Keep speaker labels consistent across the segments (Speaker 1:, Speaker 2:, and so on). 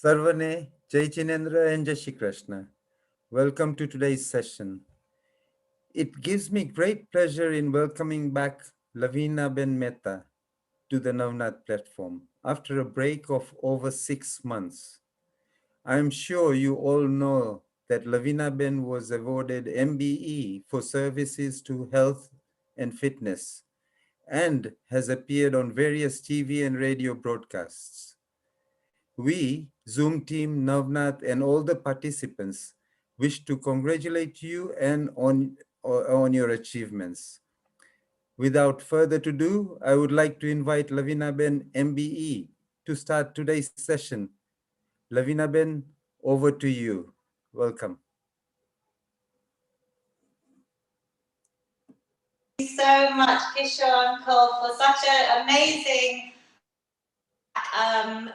Speaker 1: Sarvane, Jai Chinendra and Jai Shri Krishna. Welcome to today's session. It gives me great pleasure in welcoming back Lavina Ben Mehta to the Navnath platform after a break of over 6 months. I am sure you all know that Lavina Ben was awarded MBE for services to health and fitness and has appeared on various TV and radio broadcasts. We, Zoom team, Navnath, and all the participants wish to congratulate you and on your achievements. Without further ado, I would like to invite Lavina Ben MBE to start today's session. Lavina Ben, over to you. Welcome.
Speaker 2: Thank you so much, Kishore and Cole, for such an amazing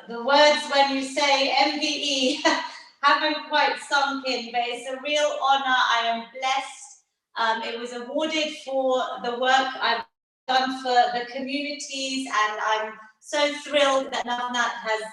Speaker 2: the words when you say MBE haven't quite sunk in, but it's a real honor. I am blessed. It was awarded for the work I've done for the communities, and I'm so thrilled that Navnath has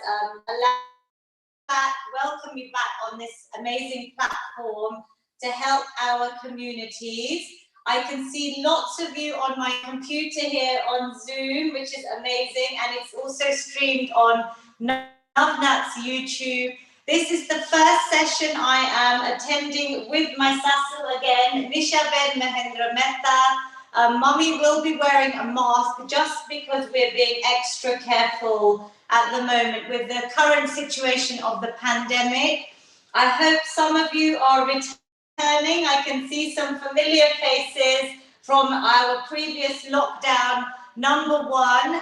Speaker 2: welcomed me back on this amazing platform to help our communities. I can see lots of you on my computer here on Zoom, which is amazing, and it's also streamed on Navnath's YouTube. This is the first session I am attending with my Sasul again, Nisha Ben Mahendra Mehta. Mummy will be wearing a mask just because we're being extra careful at the moment with the current situation of the pandemic. I hope some of you are returning. I can see some familiar faces from our previous lockdown number one.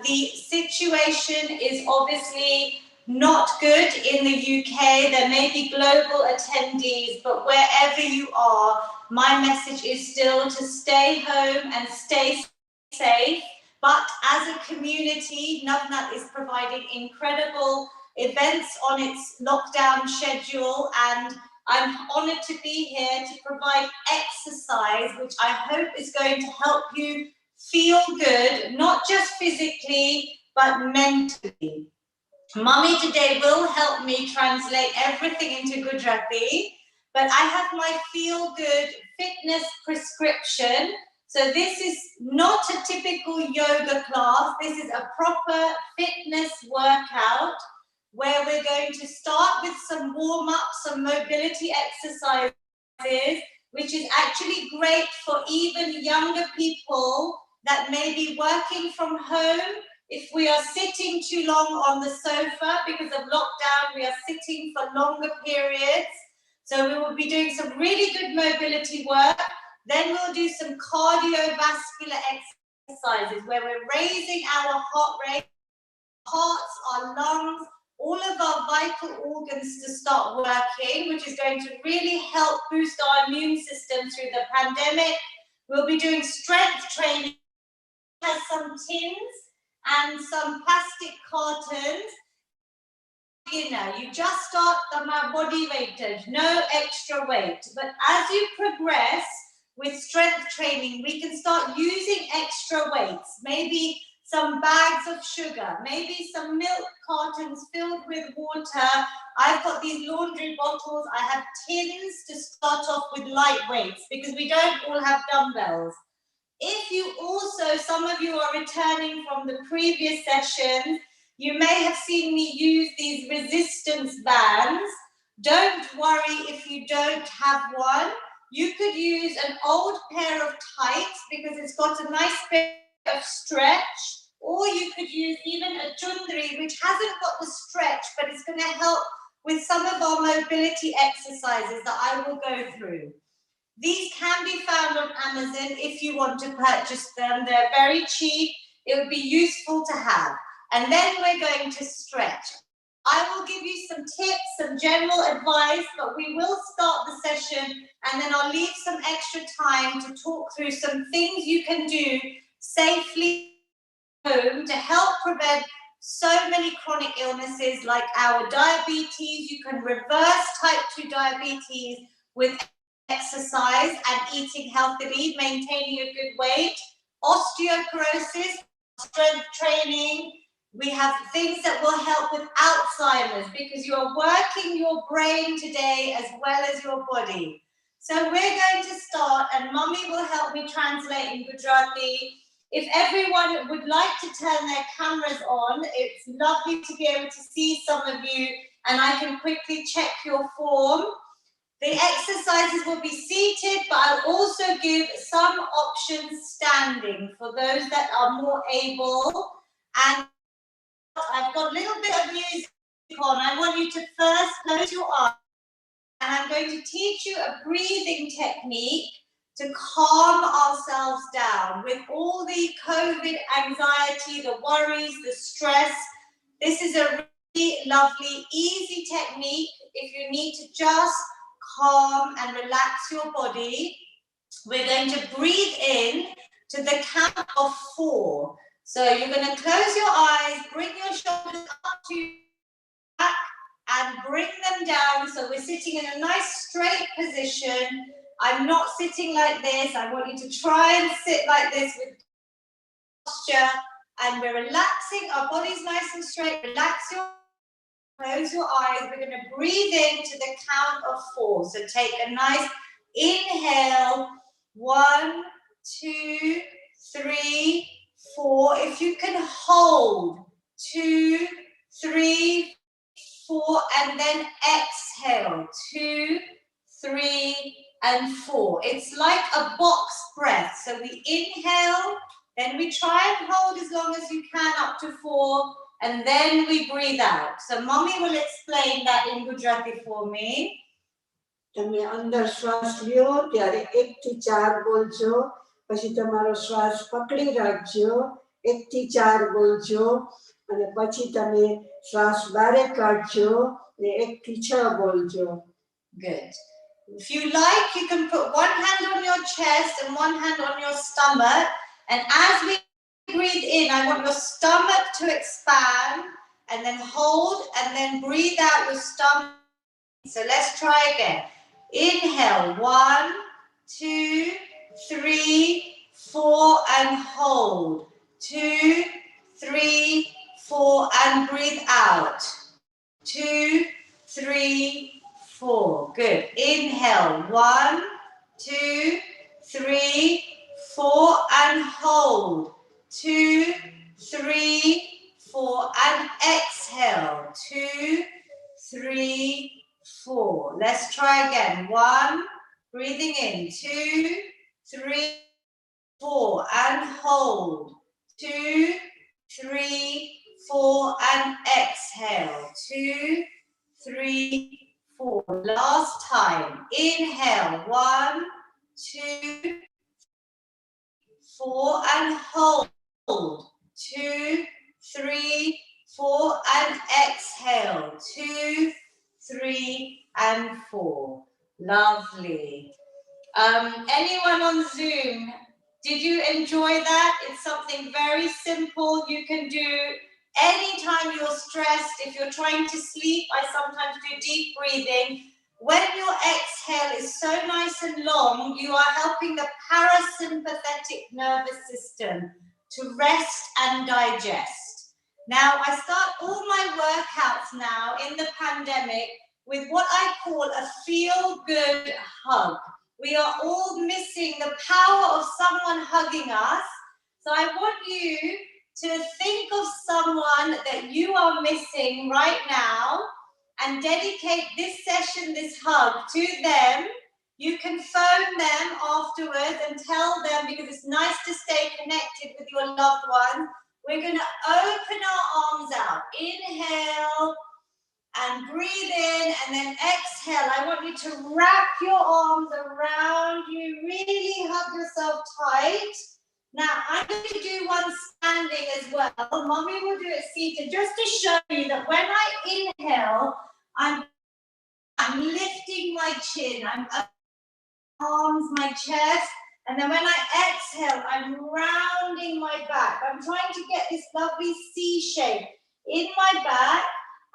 Speaker 2: The situation is obviously not good in the UK. There may be global attendees, but wherever you are, my message is still to stay home and stay safe. But as a community, Navnath is providing incredible events on its lockdown schedule, and I'm honored to be here to provide exercise, which I hope is going to help you feel good, not just physically, but mentally. Mummy today will help me translate everything into Gujarati, but I have my feel good fitness prescription. So this is not a typical yoga class. This is a proper fitness workout where we're going to start with some warm-up, some mobility exercises, which is actually great for even younger people that may be working from home. If we are sitting too long on the sofa because of lockdown, we are sitting for longer periods. So we will be doing some really good mobility work. Then we'll do some cardiovascular exercises where we're raising our heart rate, hearts, our lungs, all of our vital organs to start working, which is going to really help boost our immune system through the pandemic. We'll be doing strength training. Has some tins and some plastic cartons. You just start the body weightage, no extra weight. But as you progress with strength training, we can start using extra weights, maybe some bags of sugar, maybe some milk cartons filled with water. I've got these laundry bottles. I have tins to start off with light weights because we don't all have dumbbells. If you also, some of you are returning from the previous session, you may have seen me use these resistance bands. Don't worry if you don't have one. You could use an old pair of tights because it's got a nice bit of stretch, or you could use even a chundri which hasn't got the stretch, but it's going to help with some of our mobility exercises that I will go through. These can be found on Amazon if you want to purchase them. They're very cheap. It would be useful to have. And then we're going to stretch. I will give you some tips, some general advice, but we will start the session and then I'll leave some extra time to talk through some things you can do safely at home to help prevent so many chronic illnesses like our diabetes. You can reverse type 2 diabetes with exercise and eating healthily, maintaining a good weight, osteoporosis, strength training, We have things that will help with Alzheimer's because you are working your brain today as well as your body. So we're going to start, and Mummy will help me translate in Gujarati. If everyone would like to turn their cameras on, it's lovely to be able to see some of you, and I can quickly check your form. The exercises will be seated, but I'll also give some options standing for those that are more able. And I've got a little bit of music on. I want you to first close your eyes, and I'm going to teach you a breathing technique to calm ourselves down with all the COVID anxiety, the worries, the stress. This is a really lovely, easy technique if you need to just calm and relax your body. We're going to breathe in to the count of 4. So you're going to close your eyes, bring your shoulders up to your back and bring them down. So we're sitting in a nice straight position. I'm not sitting like this. I want you to try and sit like this with posture. And we're relaxing. Our body's nice and straight. Relax your close your eyes. We're going to breathe in to the count of 4. So take a nice inhale. 1, 2, 3, 4. If you can hold 2, 3, 4, and then exhale 2, 3, and 4. It's like a box breath. So we inhale, then we try and hold as long as you can up to 4, and then we breathe out. So Mummy will explain that in Gujarati for me.
Speaker 3: તમે અંદર શ્વાસ લ્યો ત્યારે 1 થી 4 બોલજો, પછી તમારો શ્વાસ પકડી રાખજો, 1 થી 4 બોલજો, અને પછી તમે શ્વાસ બારે કાઢજો ને 1 થી 6 બોલજો.
Speaker 2: Good. If you like, you can put one hand on your chest and one hand on your stomach, and as we breathe in, I want your stomach to expand, and then hold, and then breathe out your stomach. So let's try again. Inhale, 1, 2, 3, 4, and hold. 2, 3, 4, and breathe out. 2, 3, 4. Good. Inhale, 1, 2, 3, 4, and hold. 2, 3, 4, and exhale. 2, 3, 4. Let's try again. 1, breathing in. 2, 3, 4, and hold. 2, 3, 4, and exhale. 2, 3, 4. Last time. Inhale. 1, 2, 4, and hold. 2, 3, 4, and exhale. 2, 3, and 4. Lovely. Anyone on Zoom, did you enjoy that? It's something very simple you can do anytime you're stressed. If you're trying to sleep, I sometimes do deep breathing. When your exhale is so nice and long, you are helping the parasympathetic nervous system to rest and digest. Now, I start all my workouts now in the pandemic with what I call a feel-good hug. We are all missing the power of someone hugging us. So I want you to think of someone that you are missing right now and dedicate this session, this hug, to them. You can phone them afterwards and tell them, because it's nice to stay connected with your loved ones. We're going to open our arms out. Inhale and breathe in, and then exhale. I want you to wrap your arms around you. Really hug yourself tight. Now, I'm going to do one standing as well. Mommy will do it seated, just to show you that when I inhale, I'm lifting my chin. I'm arms, my chest, and then when I exhale, I'm rounding my back. I'm trying to get this lovely C shape in my back,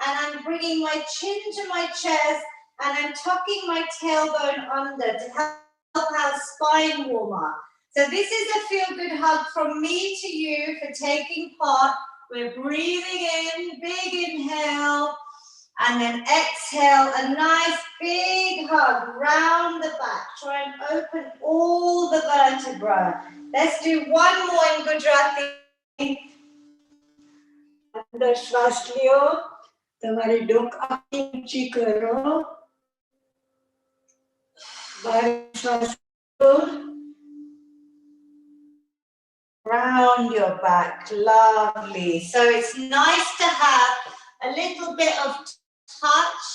Speaker 2: and I'm bringing my chin to my chest, and I'm tucking my tailbone under to help our spine warm up. So this is a feel-good hug from me to you for taking part We're breathing in, big inhale, and then exhale, a nice big hug round the back. Try and open all the vertebrae. Let's do one more in Gujarati.
Speaker 3: અંદર શ્વાસ લ્યો, તમારી ડોક આખી ઊંચી કરો, બહાર શ્વાસ લો.
Speaker 2: Round your back, lovely. So it's nice to have a little bit of touch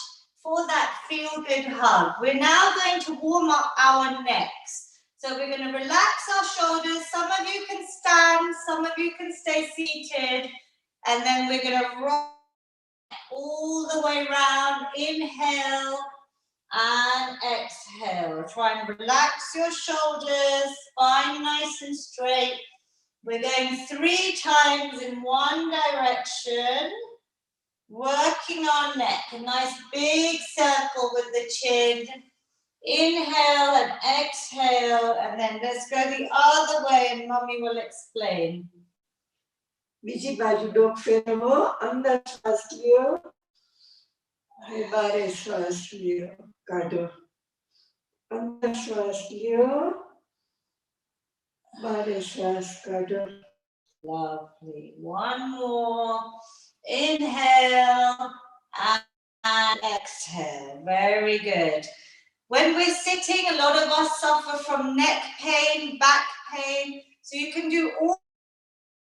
Speaker 2: for that feel-good hug. We're now going to warm up our necks. So we're going to relax our shoulders. Some of you can stand, some of you can stay seated. And then we're going to roll all the way round. Inhale and exhale. Try and relax your shoulders, spine nice and straight. We're going 3 times in one direction, working our neck, a nice big circle with the chin. Inhale and exhale, and then let's go the other way and Mummy will explain.
Speaker 3: બીજી બાજુ ડોક ફેરવો, અંદર શ્વાસ લ્યો, અને બારે શ્વાસ લ્યો, કાઢો. અંદર શ્વાસ લ્યો, બારે શ્વાસ કાઢો.
Speaker 2: Lovely. One more. Inhale and exhale. Very good. When we're sitting, a lot of us suffer from neck pain, back pain. So you can do all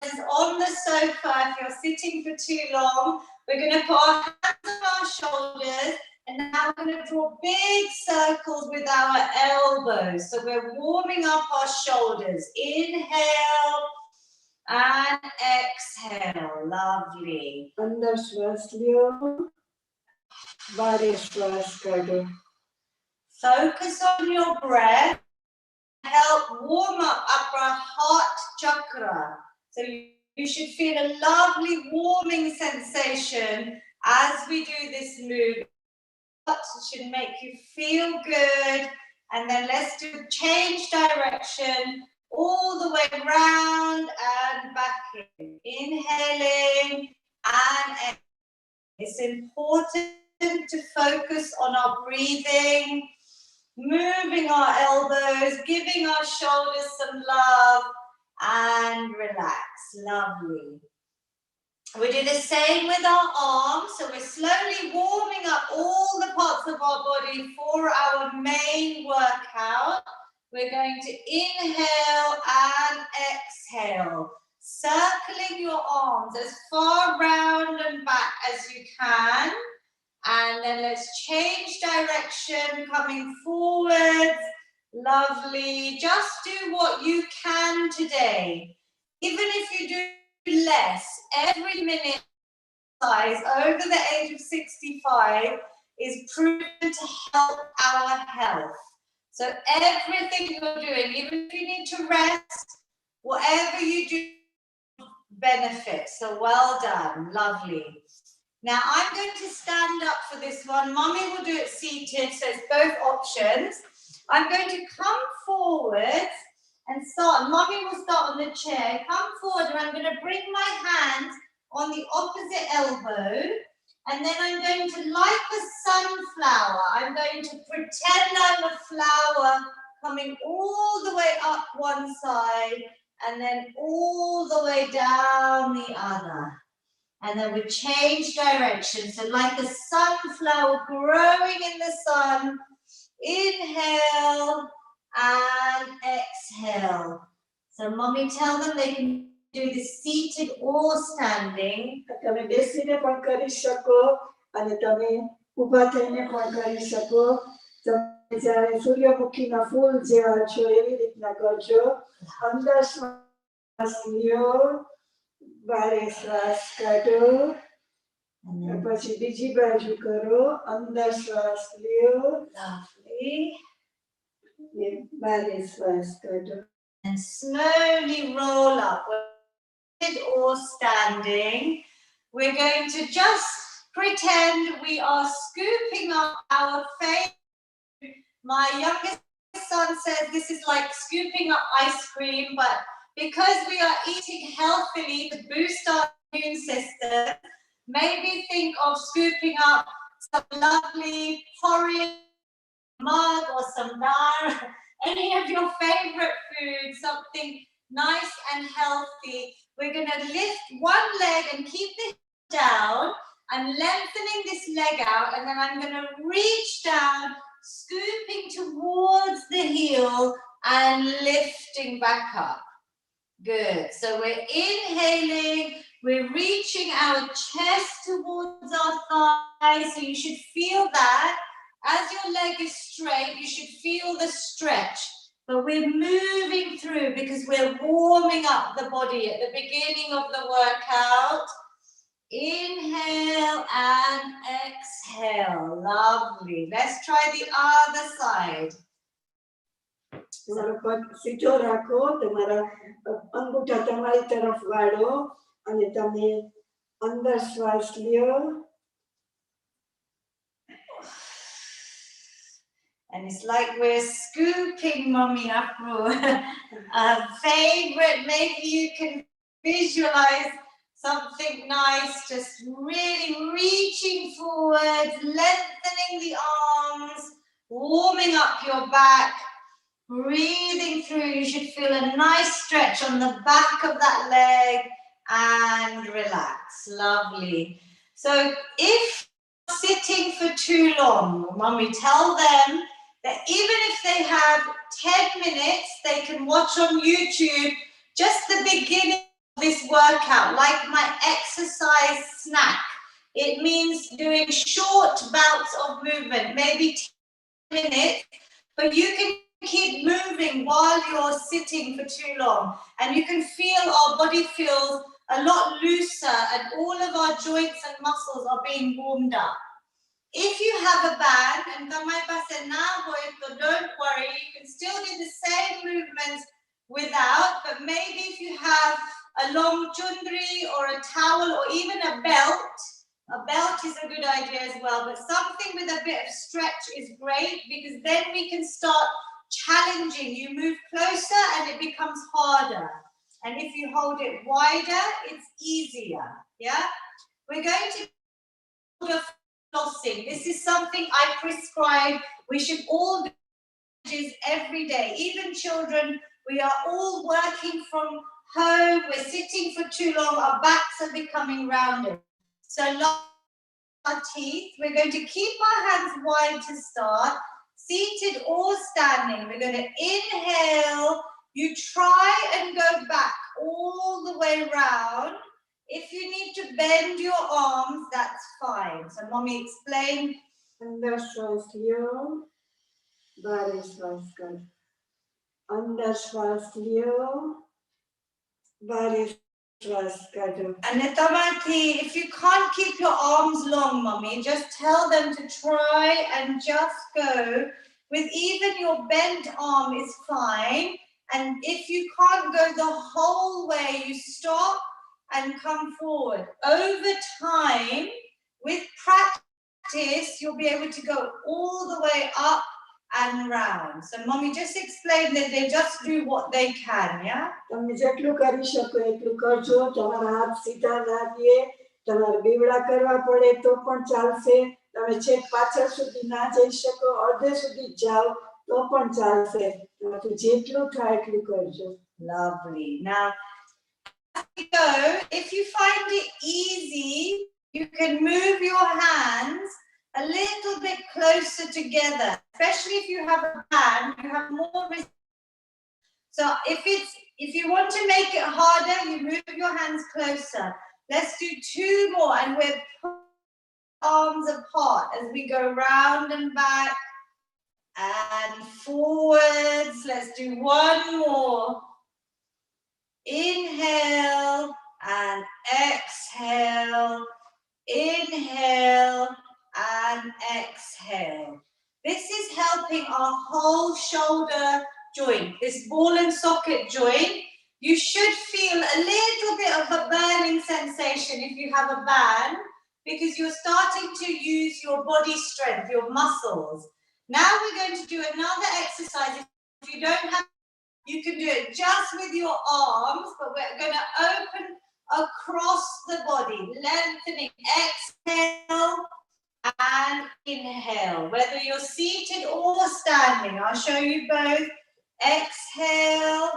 Speaker 2: this on the sofa if you're sitting for too long. We're going to put our hands on our shoulders, and now we're going to draw big circles with our elbows. So we're warming up our shoulders. Inhale and exhale. Lovely.
Speaker 3: અંદર શ્વાસ લ્યો, બારે શ્વાસ કાઢો.
Speaker 2: Focus on your breath. Help warm up our heart chakra. So you should feel a lovely warming sensation as we do this move. It should make you feel good. And then let's do change direction all the way round and back in. Inhaling and exhaling. It's important to focus on our breathing, moving our elbows, giving our shoulders some love, and relax. Lovely. We do the same with our arms. So we're slowly warming up all the parts of our body for our main workout. We're going to inhale and exhale, circling your arms as far round and back as you can. And then let's change direction, coming forwards. Lovely. Just do what you can today. Even if you do less, every minute exercise over the age of 65 is proven to help our health. So everything you're doing, even if you need to rest, whatever you do benefits. So well done. Lovely. Now I'm going to stand up for this one. Mummy will do it seated, so it's both options. I'm going to come forward and start. Mummy will start on the chair. Come forward and I'm going to bring my hand on the opposite elbow. And then I'm going to, like a sunflower, I'm going to pretend I'm a flower coming all the way up one side and then all the way down the other. And then we change direction. So like a sunflower growing in the sun. Inhale and exhale. So Mommy, tell them they can do this seated or standing.
Speaker 3: તમે બેસીને પણ કરી શકો અને તમે ઊભા થઈને પણ કરી શકો. તમે જ્યારે સૂર્યમુખીના ફૂલ જેવા છો એવી રીતના કરજો. અંદર શ્વાસ લ્યો, બારે શ્વાસ કાઢો, પછી બીજી બાજુ કરો. અંદર શ્વાસ લ્યો,
Speaker 2: Lovely.
Speaker 3: બારે શ્વાસ કાઢો.
Speaker 2: And slowly roll up. Or standing, we're going to just pretend we are scooping up our face. My youngest son says this is like scooping up ice cream, but because we are eating healthily to boost our immune system, maybe think of scooping up some lovely porridge, mug or some dal, any of your favorite food, something nice and healthy. We're going to lift one leg and keep the heel down. I'm lengthening this leg out, and then I'm going to reach down, scooping towards the heel and lifting back up. Good. So we're inhaling, we're reaching our chest towards our thighs. So you should feel that. As your leg is straight, you should feel the stretch. But we're moving through because we're warming up the body at the beginning of the workout. Inhale and exhale. Lovely. Let's try the other side.
Speaker 3: તમારો પગ સીધો રાખો, તમારા અંગૂઠા તમારી તરફ વાળો અને તમે અંદર શ્વાસ લ્યો.
Speaker 2: And it's like we're scooping Mummy Afro. A favorite, maybe you can visualize something nice, just really reaching forward, lengthening the arms, warming up your back, breathing through. You should feel a nice stretch on the back of that leg and relax. Lovely. So if you're sitting for too long, Mummy, tell them that even if they have 10 minutes, they can watch on YouTube just the beginning of this workout, like my exercise snack. It means doing short bouts of movement, maybe 10 minutes, but you can keep moving while you're sitting for too long. And you can feel our body feels a lot looser and all of our joints and muscles are being warmed up. If you have a band, and don't worry, you can still do the same movements without, but maybe if you have a long chundri or a towel or even a belt is a good idea as well, but something with a bit of stretch is great because then we can start challenging. You move closer and it becomes harder. And if you hold it wider, it's easier. Yeah? We're going to do flossing. This is something I prescribe. We should all do every day. Even children, we are all working from home. We're sitting for too long. Our backs are becoming rounded. So our teeth, we're going to keep our hands wide to start, seated or standing. We're going to inhale. You try and go back all the way round. If you need to bend your arms, that's fine. So Mommy, explain.
Speaker 3: અંદર શ્વાસ લ્યો, બારે શ્વાસ કર. અંદર શ્વાસ લ્યો, બારે શ્વાસ કાઢો.
Speaker 2: And if you can't keep your arms long, Mommy, just tell them to try and just go with even your bent arm is fine. And if you can't go the whole way, you stop and come forward. Over time, with practice, you'll be able to go all the way up and round. So Mommy, just explain that they just do what they can, yeah?
Speaker 3: તમે જેટલું કરી શકો એટલું કરજો. તમારા હાથ સીધા ના રહે, તમારે બીવડા કરવા પડે તો પણ ચાલશે. તમે છેક પાછળ સુધી ના જઈ શકો, અડધે સુધી જાઓ તો પણ ચાલશે. તમારે જેટલું થાય એટલું કરજો.
Speaker 2: Lovely. Now, go, if you find it easy, you can move your hands a little bit closer together, especially if you have a band, you have more resistance. So if you want to make it harder, you move your hands closer. Let's do 2 more, and we're pulling arms apart as we go round and back and forwards. Let's do 1 more. Inhale and exhale. Inhale and exhale. This is helping our whole shoulder joint, this ball and socket joint. You should feel a little bit of a burning sensation if you have a band, because you're starting to use your body strength, your muscles. Now we're going to do another exercise. If you don't have, you can do it just with your arms, but we're going to open across the body, lengthening. Exhale and inhale. Whether you're seated or standing, I'll show you both. Exhale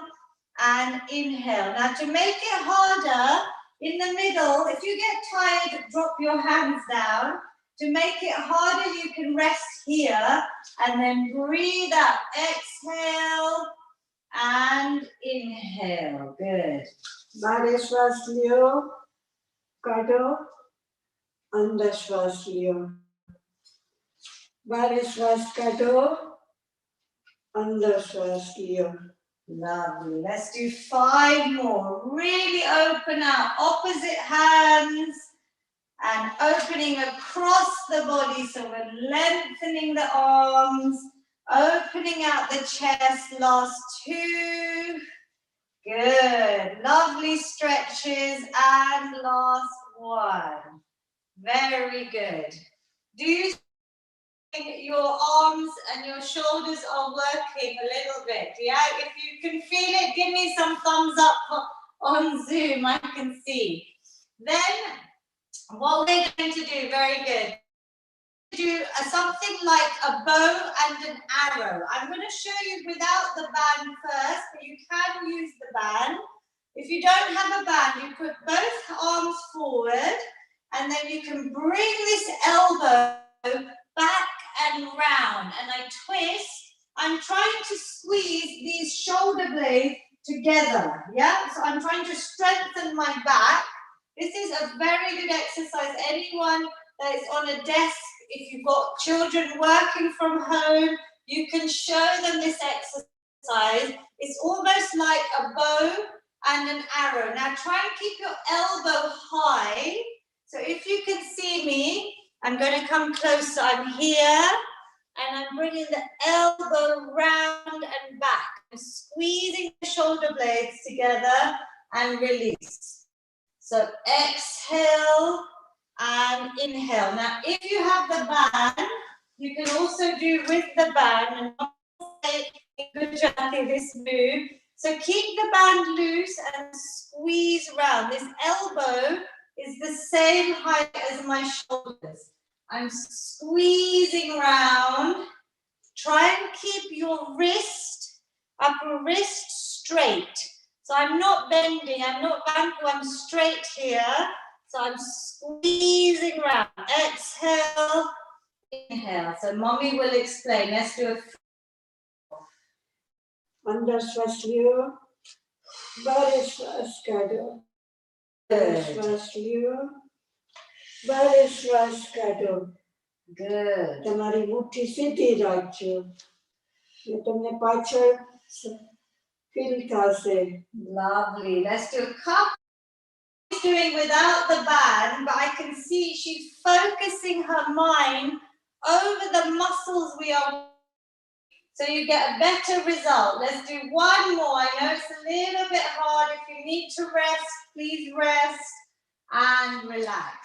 Speaker 2: and inhale. Now to make it harder, in the middle, if you get tired, drop your hands down. To make it harder, you can rest here and then breathe out. Exhale and inhale. Good.
Speaker 3: बारे श्वास लियो, काटो, अंदर श्वास लियो, बारे श्वास काटो, अंदर श्वास लियो.
Speaker 2: Lovely. Let's do 5 more. Really open out. Opposite hands and opening across the body. So we're lengthening the arms, opening out the chest. Last 2. Good. Lovely stretches. And last 1. Very good. Do you think your arms and your shoulders are working a little bit? Yeah, if you can feel it, give me some thumbs up on Zoom. I can see. Then what we're going to do, very good, do something like a bow and an arrow. I'm going to show you without the band first, but you can use the band. If you don't have a band, you put both arms forward and then you can bring this elbow back and round, and I twist. I'm trying to squeeze these shoulder blades together, yeah? So I'm trying to strengthen my back. This is a very good exercise. Anyone that is on a desk, if you've got children working from home, you can show them this exercise. It's almost like a bow and an arrow. Now try and keep your elbow high. So if you can see me, I'm going to come closer. I'm here and I'm bringing the elbow round and back. I'm squeezing the shoulder blades together and release. So exhale and inhale. Now, if you have the band, you can also do with the band. And good job in this move. So keep the band loose and squeeze round. This elbow is the same height as my shoulders. I'm squeezing round. Try and keep your wrist, upper wrist straight. So I'm not bending, I'm not backward, I'm straight here. So I'm squeezing round. Exhale, inhale. So mommy will explain. Let's do a
Speaker 3: अंदर श्वास लियो, बारे श्वास काटो, अंदर श्वास लियो, बारे श्वास काटो.
Speaker 2: good.
Speaker 3: તમારી મુઠ્ઠી સીધી રાખજો, એ તમને પાછળ ફીલ થશે.
Speaker 2: Lovely. Let's do a couple. She's doing without the band, but I can see she's focusing her mind over the muscles we are. So you get a better result. Let's do one more. I know it's a little bit hard. If you need to rest, please rest and relax.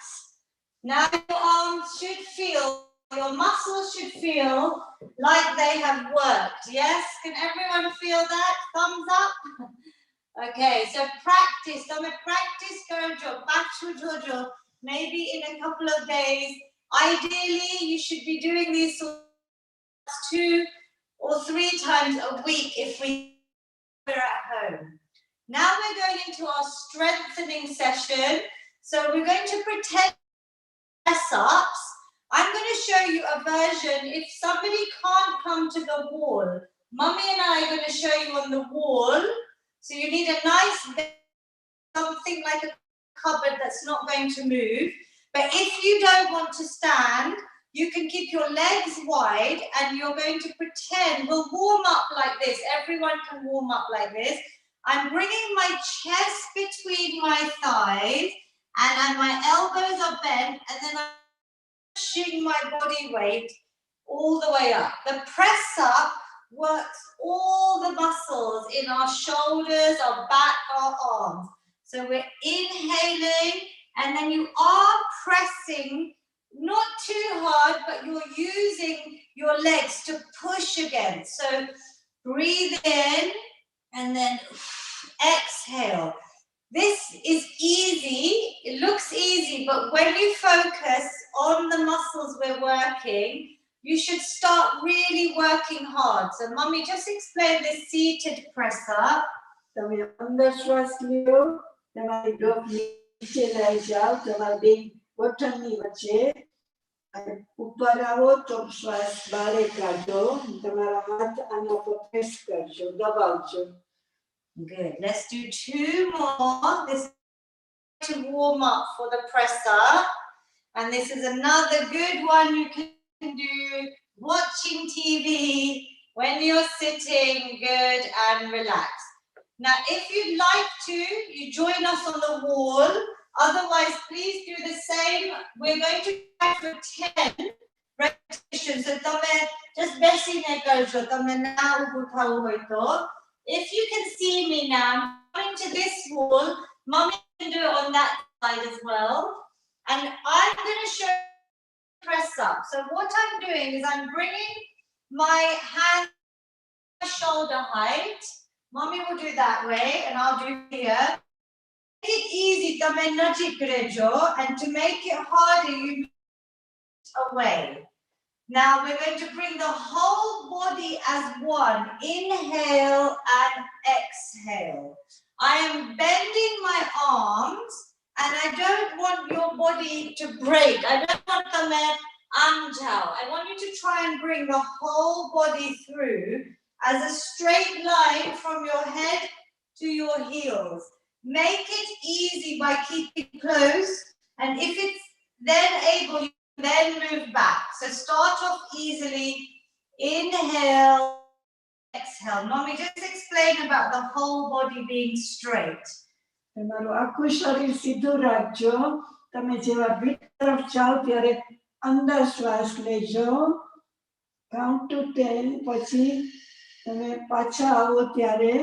Speaker 2: Now your arms should feel, your muscles should feel like they have worked. Yes? Can everyone feel that? Thumbs up? Okay, so practice. Practice Gojo, Bachu Jojo, maybe in a couple of days. Ideally, you should be doing these 2 or 3 times a week if we're at home. Now we're going into our strengthening session. So we're going to pretend press-ups. I'm going to show you a version if somebody can't come to the wall. Mummy and I are going to show you on the wall. So you need a nice, something like a cupboard that's not going to move. But if you don't want to stand, you can keep your legs wide and you're going to pretend, we'll warm up like this. Everyone can warm up like this. I'm bringing my chest between my thighs and my elbows are bent, and then I'm pushing my body weight all the way up. The press up works all the muscles in our shoulders, our back, our arms. So we're inhaling, and then you are pressing, not too hard, but you're using your legs to push against. So breathe in, and then exhale. This is easy, it looks easy, but when you focus on the muscles we're working, you should start really working hard. So Mummy, just explain this seated press up.
Speaker 3: તમે અંદર શ્વાસ લ્યો, તમારી ડોક નીચે લઈ જાઓ, તમારા બે ગોઠણની વચ્ચે. ઉપર આવો તો શ્વાસ બારે કાઢો, તમારા હાથ આના પર પ્રેસ કરજો, દબાવજો.
Speaker 2: Good. Let's do 2 more. This is to warm up for the press up. And this is another good one you can do watching TV when you're sitting good and relaxed. Now, if you'd like to, you join us on the wall. Otherwise, please do the same. We're going to try for 10 repetitions. So, just basically, if you can see me now, I'm going to this wall. Mommy can do it on that side as well. And I'm going to show you press up. So what I'm doing is I'm bringing my hand shoulder height. Mommy will do that way and I'll do here. Make it easy, and to make it harder, you move away. Now we're going to bring the whole body as one. Inhale and exhale. I am bending my arms and I don't want your body to break. I don't want the anjao. I want you to try and bring the whole body through as a straight line from your head to your heels. Make it easy by keeping close, and if it's then able, you then move back. So start off easily. Inhale, exhale. Mommy, just explain about the whole body being straight.
Speaker 3: તમારું આખું શરીર સીધું રાખજો. તમે જેવા bit તરફ જાઓ ત્યારે અંદર શ્વાસ લેજો. કાઉન્ટ ટુ 10 પછી તમે પાછા આવો ત્યારે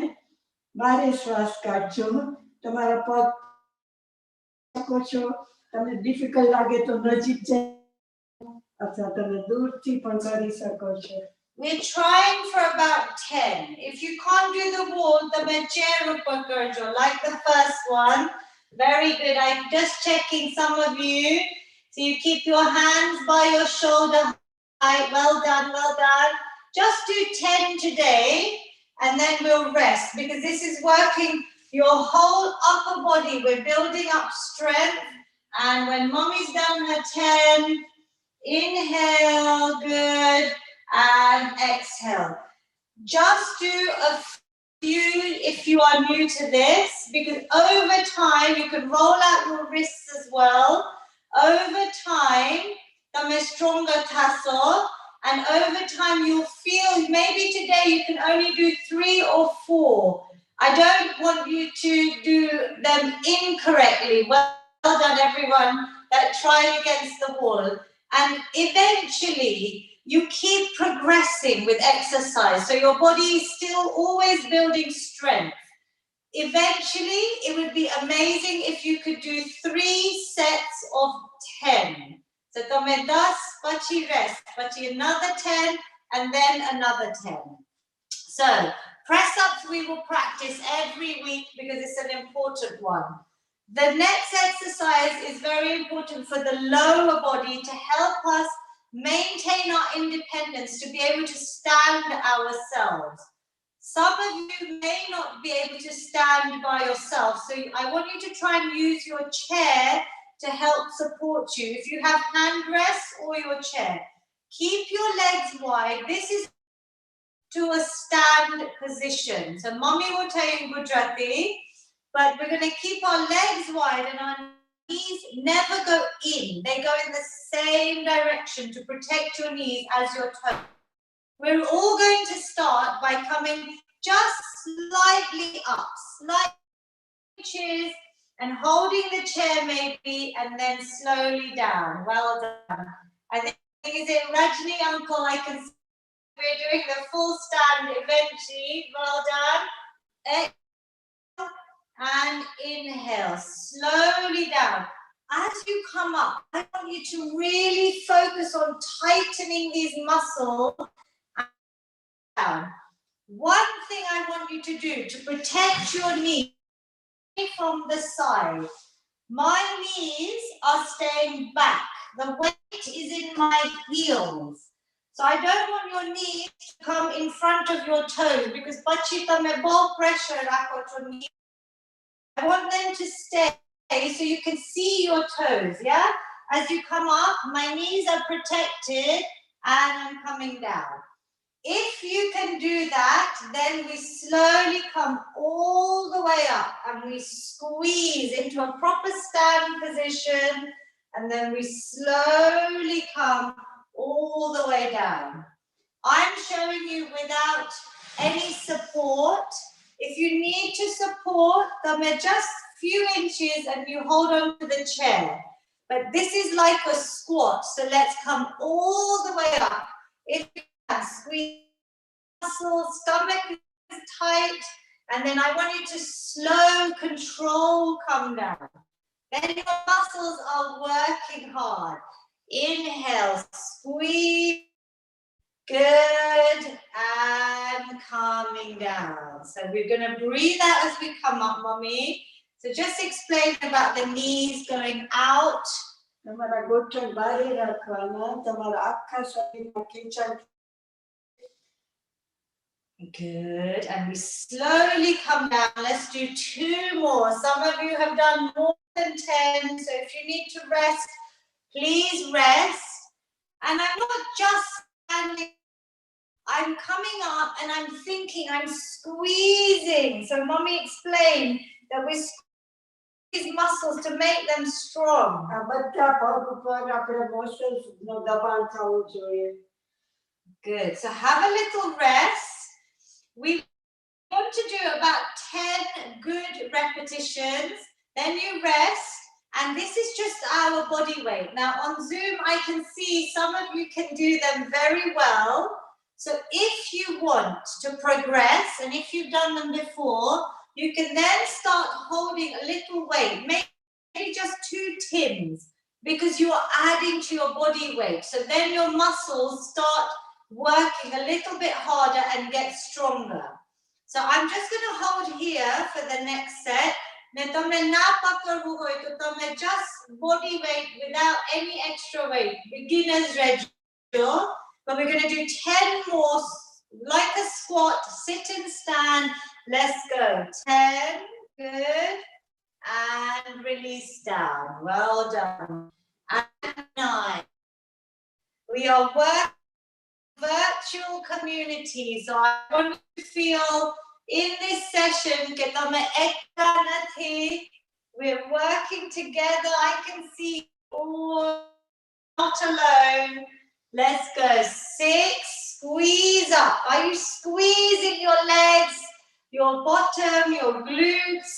Speaker 3: બારે શ્વાસ કાઢજો. તમારા પગ શકો છો. તમને ડિફિકલ્ટ લાગે તો નજીક જાય અથવા તમે દૂરથી પણ કરી શકો છો.
Speaker 2: We're trying for about 10. If you can't do the wall, the chair like the first one. Very good. I'm just checking some of you. So you keep your hands by your shoulder height. Well done, well done. Just do 10 today and then we'll rest because this is working your whole upper body. We're building up strength. And when Mommy's done her 10, inhale, good. And exhale. Just do a few if you are new to this, because over time you can roll out your wrists as well. Over time, the stronger tassel, and over time you'll feel maybe today you can only do 3 or 4. I don't want you to do them incorrectly. Well done, everyone that tried against the wall. And eventually, you keep progressing with exercise. So your body is still always building strength. Eventually, it would be amazing if you could do 3 sets of 10. So tome das, pachi rest, pachi another 10, and then another 10. So press-ups we will practice every week because it's an important one. The next exercise is very important for the lower body to help us maintain our independence, to be able to stand ourselves. Some of you may not be able to stand by yourself, so I want you to try and use your chair to help support you. If you have hand rests or your chair, keep your legs wide. This is to a stand position. So Mommy will tell you in Gujarati, but we're going to keep our legs wide and our knees never go in. They go in the same direction to protect your knees as your toes. We're all going to start by coming just slightly up, slightly inches, and holding the chair maybe, and then slowly down. Well done. And then is it Rajni uncle? I can see we're doing the full stand eventually. Well done. And inhale, slowly down. As you come up, I want you to really focus on tightening these muscles. Down. One thing I want you to do to protect your knee, from the side. My knees are staying back. The weight is in my heels. So I don't want your knees to come in front of your toes because pachita me ball pressure your knees. I want them to stay so you can see your toes, yeah? As you come up, my knees are protected and I'm coming down. If you can do that, then we slowly come all the way up and we squeeze into a proper stand position and then we slowly come all the way down. I'm showing you without any support. If you need to support, then they're just a few inches and you hold on to the chair. But this is like a squat, so let's come all the way up. If you can, squeeze muscles, stomach is tight, and then I want you to slow control come down. Then your muscles are working hard. Inhale, squeeze. Good, and calming down. So we're going to breathe out as we come up, mommy. So just explain about the knees going out.
Speaker 3: તમારા ગોઠણ બારી રાખવાના, તમારા આખા શરીરમાં ખેંચાણ.
Speaker 2: Good, and we slowly come down. Let's do 2 more. Some of you have done more than 10, so if you need to rest, please rest. And I'm not just standing, I'm coming up and I'm thinking, I'm squeezing. So mommy explained that we squeeze muscles to make them strong.
Speaker 3: આ બધા પગ ઉપર આપણે મસલ્સનું દબાણ થવું જોઈએ.
Speaker 2: Good, so have a little rest. We want to do about 10 good repetitions, then you rest, and this is just our body weight. Now on Zoom, I can see some of you can do them very well. So if you want to progress, and if you've done them before, you can then start holding a little weight, maybe just 2 tins, because you are adding to your body weight. So then your muscles start working a little bit harder and get stronger. So I'm just going to hold here for the next set. Just body weight without any extra weight. Beginner's regular. But we're going to do 10 more, like a squat, sit and stand. Let's go. 10, good. And release down. Well done. And 9. We are working virtual community. So I want you to feel in this session, we're working together. I can see all, not alone. Let's go. 6, squeeze up. Are you squeezing your legs, your bottom, your glutes?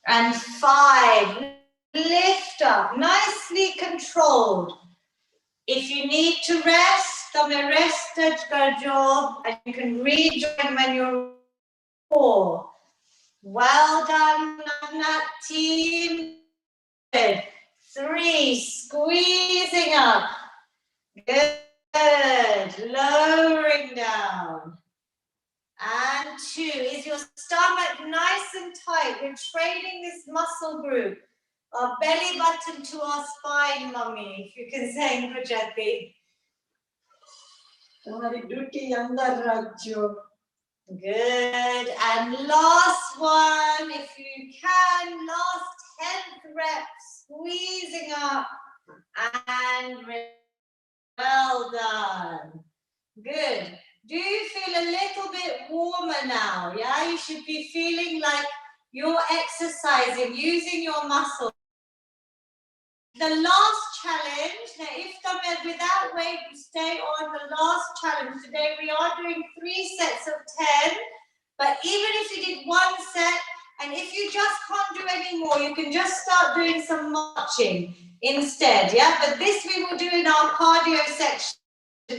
Speaker 2: And 5, lift up, nicely controlled. If you need to rest, rest at your job, and you can rejoin when you're 4. Well done, Nat team. Good. 3, squeezing up. Good. Lowering down. And 2, is your stomach nice and tight? We're training this muscle group. Our belly button to our spine, mommy. If you can say in Gujarati.
Speaker 3: તમારી duty અંદર રાખજો.
Speaker 2: Good. And last one, if you can, last 10th rep, squeezing up and well done. Good. Do you feel a little bit warmer now? Yeah, you should be feeling like you're exercising, using your muscles. The last challenge, now if you're without weight, stay on the last challenge. Today we are doing 3 sets of 10, but even if you did 1 set, and if you just can't do any more, you can just start doing some marching instead, yeah? But this we will do in our cardio section.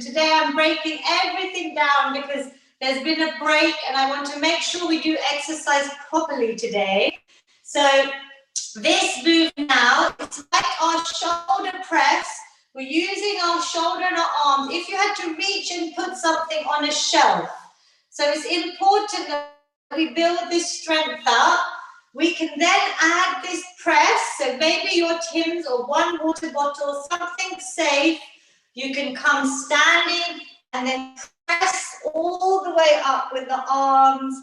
Speaker 2: Today I'm breaking everything down because there's been a break and I want to make sure we do exercise properly today. So this move now, it's like our shoulder press. We're using our shoulder and our arms. If you had to reach and put something on a shelf. So it's important that we build this strength up. We can then add this press, so maybe your Tim's or one water bottle, something safe. You can come standing and then press all the way up with the arms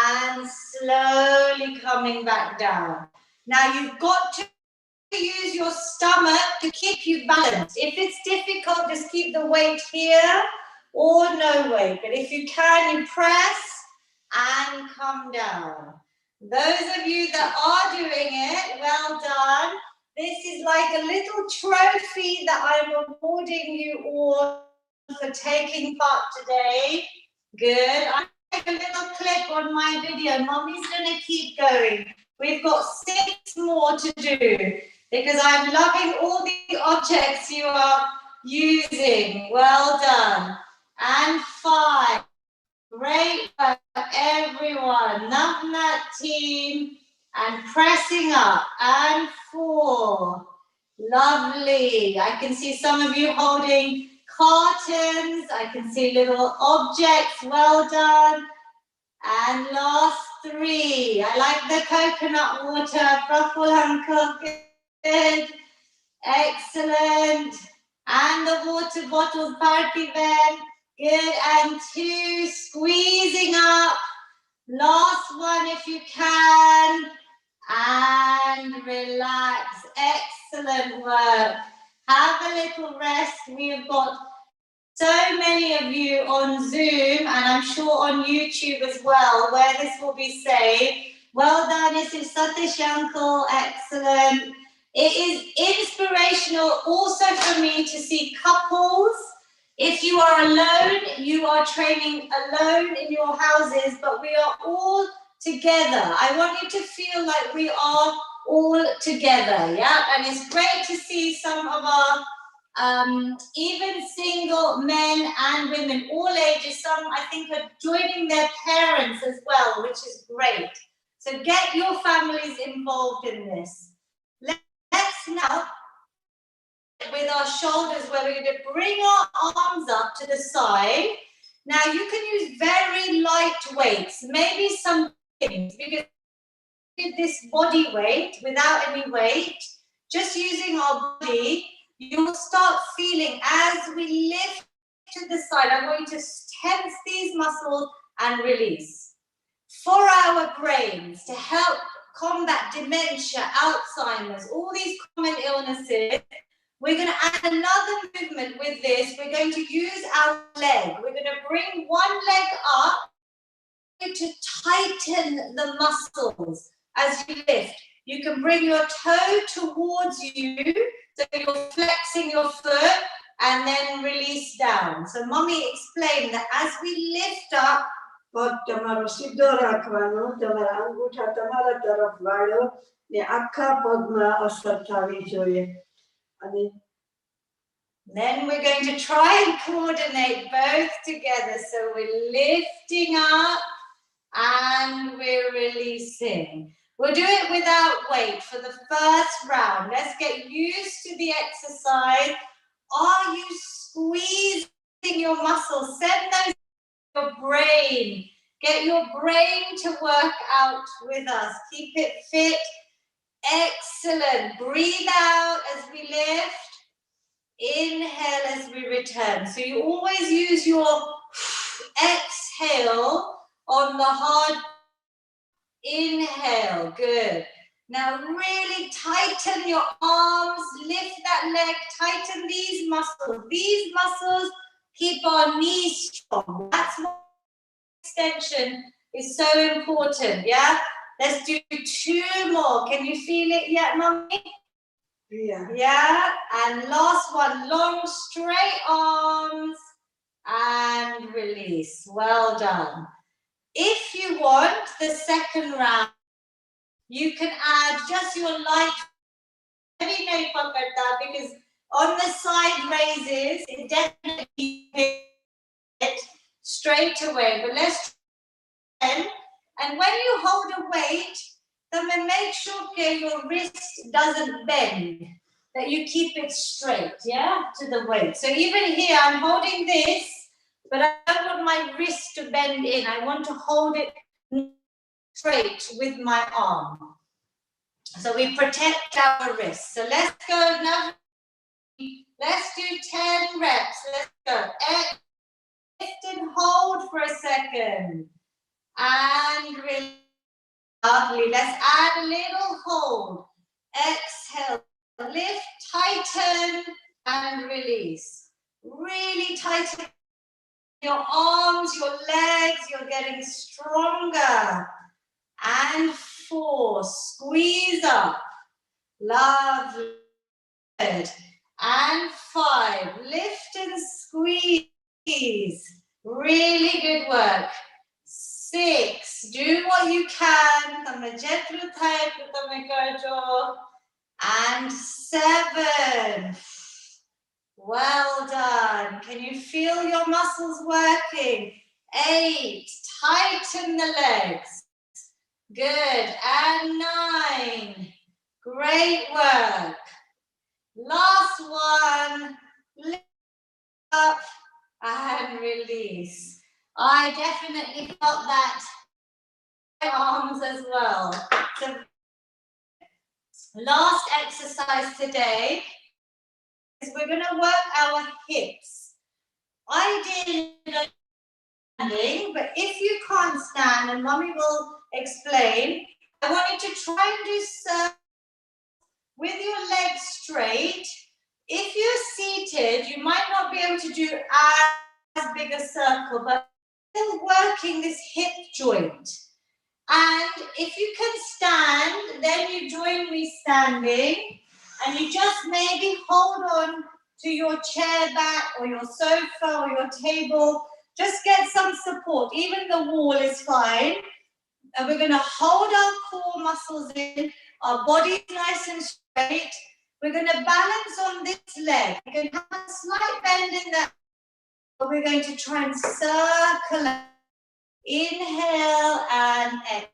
Speaker 2: and slowly coming back down. Now you've got to use your stomach to keep you balanced. If it's difficult, just keep the weight here or no weight. But if you can, you press and come down. Those of you that are doing it, well done. This is like a little trophy that I'm awarding you all for taking part today. Good. I'll take a little clip on my video. Mommy's going to keep going. We've got 6 more to do because I'm loving all the objects you are using. Well done. And 5. Great work, everyone. Love that team. And pressing up. And 4. Lovely. I can see some of you holding cartons. I can see little objects. Well done. And last 3. I like the coconut water. Praful uncle. Good. Excellent. And the water bottles, party Ben. Good. And 2. Squeezing up. Last one if you can. And relax. Excellent work. Have a little rest. We have got so many of you on Zoom and I'm sure on YouTube as well, where this will be saved. Well done, Mrs. Satish uncle. Excellent. It is inspirational also for me to see couples. If you are alone, you are training alone in your houses, but we are all together. I want you to feel like we are all together, yeah? And it's great to see some of our even single men and women, all ages, some I think are joining their parents as well, which is great. So get your families involved in this. Let's now, with our shoulders, where we're going to bring our arms up to the side. Now you can use very light weights, maybe some things, because this body weight without any weight, just using our body, you will start feeling as we lift to the side. I'm going to tense these muscles and release. For our brains, to help combat dementia, Alzheimer's, all these common illnesses, we're going to add another movement with this. We're going to use our leg. We're going to bring one leg up to tighten the muscles as you lift. You can bring your toe towards you, so you're flexing your foot and then release down. So mommy explained that as we lift up,
Speaker 3: પગ તમારો સીધો રાખવાનો, તમારા અંગૂઠા તમારા તરફ વાળો ને આખા પગમાં અસર થવી જોઈએ. અને
Speaker 2: then we're going to try and coordinate both together. So we're lifting up and we're releasing. We'll do it without weight for the first round. Let's get used to the exercise. Are you squeezing your muscles? Send those to your brain. Get your brain to work out with us. Keep it fit. Excellent. Breathe out as we lift. Inhale as we return. So you always use your exhale on the hard inhale. Good. Now really tighten your arms, lift that leg, tighten these muscles. These muscles keep our knees strong. That's why extension is so important, yeah? Let's do 2 more. Can you feel it yet, Mummy? Yeah, and last one, long straight arms and release. Well done. If you want the second round, you can add just your light, because on the side raises, it definitely hit straight away. But let's try. And when you hold a weight, then make sure your wrist doesn't bend, that you keep it straight, yeah, to the weight. So even here, I'm holding this, but I don't want my wrist to bend in. I want to hold it straight with my arm. So we protect our wrists. So let's go now. Let's do 10 reps. Let's go. Lift and hold for a second. And release. Lovely. Let's add a little hold. Exhale. Lift, tighten, and release. Really tighten your arms, your legs. You're getting stronger. And 4. Squeeze up. Lovely. Good. And 5. Lift and squeeze. Really good work. 6. Do what you can. And 7. Well done. Can you feel your muscles working? 8. Tighten the legs. Good. And 9. Great work. Last one. Lift up and release. I definitely felt that in my arms as well. So last exercise today is we're going to work our hips. Ideally standing, but if you can't stand, and Mummy will explain, I want you to try and do circles with your legs straight. If you're seated, you might not be able to do as big a circle, but still working this hip joint. And if you can stand, then you join me standing, and you just maybe hold on to your chair back or your sofa or your table. Just get some support. Even the wall is fine. And we're going to hold our core muscles in, our body nice and straight. We're going to balance on this leg. We're going to have a slight bend in that. We're going to try and circle. Inhale and exhale.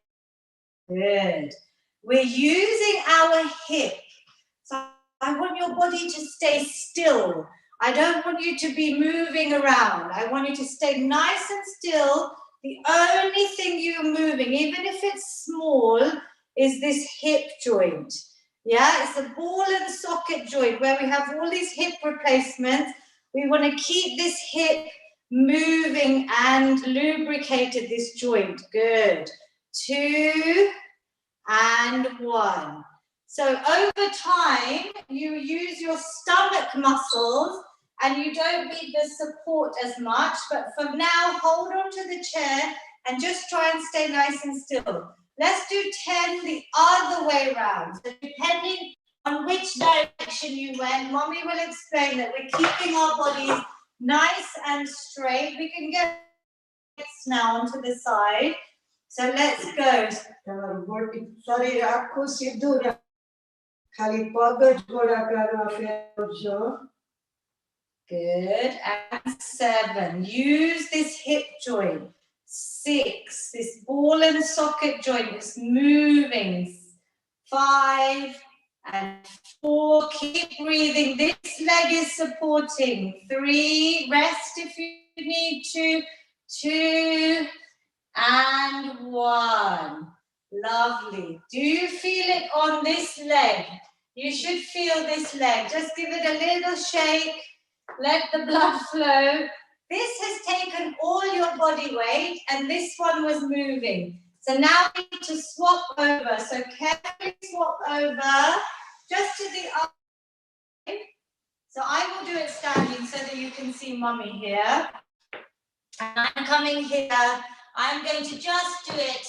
Speaker 2: Good. We're using our hip. So I want your body to stay still. I don't want you to be moving around. I want you to stay nice and still. The only thing you're moving, even if it's small, is this hip joint. Yeah, it's a ball and socket joint where we have all these hip replacements. We want to keep this hip moving and lubricated, this joint. Good. 2 and 1. So over time, you use your stomach muscles and you don't need the support as much. But for now, hold on to the chair and just try and stay nice and still. Let's do 10 the other way around. So depending on which direction you went, Mommy will explain that we're keeping our bodies nice and straight. We can get now onto the side. So let's go. Good. And 7. Use this hip joint. 6. This ball and socket joint is moving. 5 and 4. Keep breathing. This leg is supporting. 3. Rest if you need to. 2 and 1. Lovely. Do you feel it on this leg? You should feel this leg. Just give it a little shake. Let the blood flow. This has taken all your body weight and this one was moving. So now we need to swap over. So carefully swap over just to the other side. So I will do it standing so that you can see Mummy here. And I'm coming here. I'm going to just do it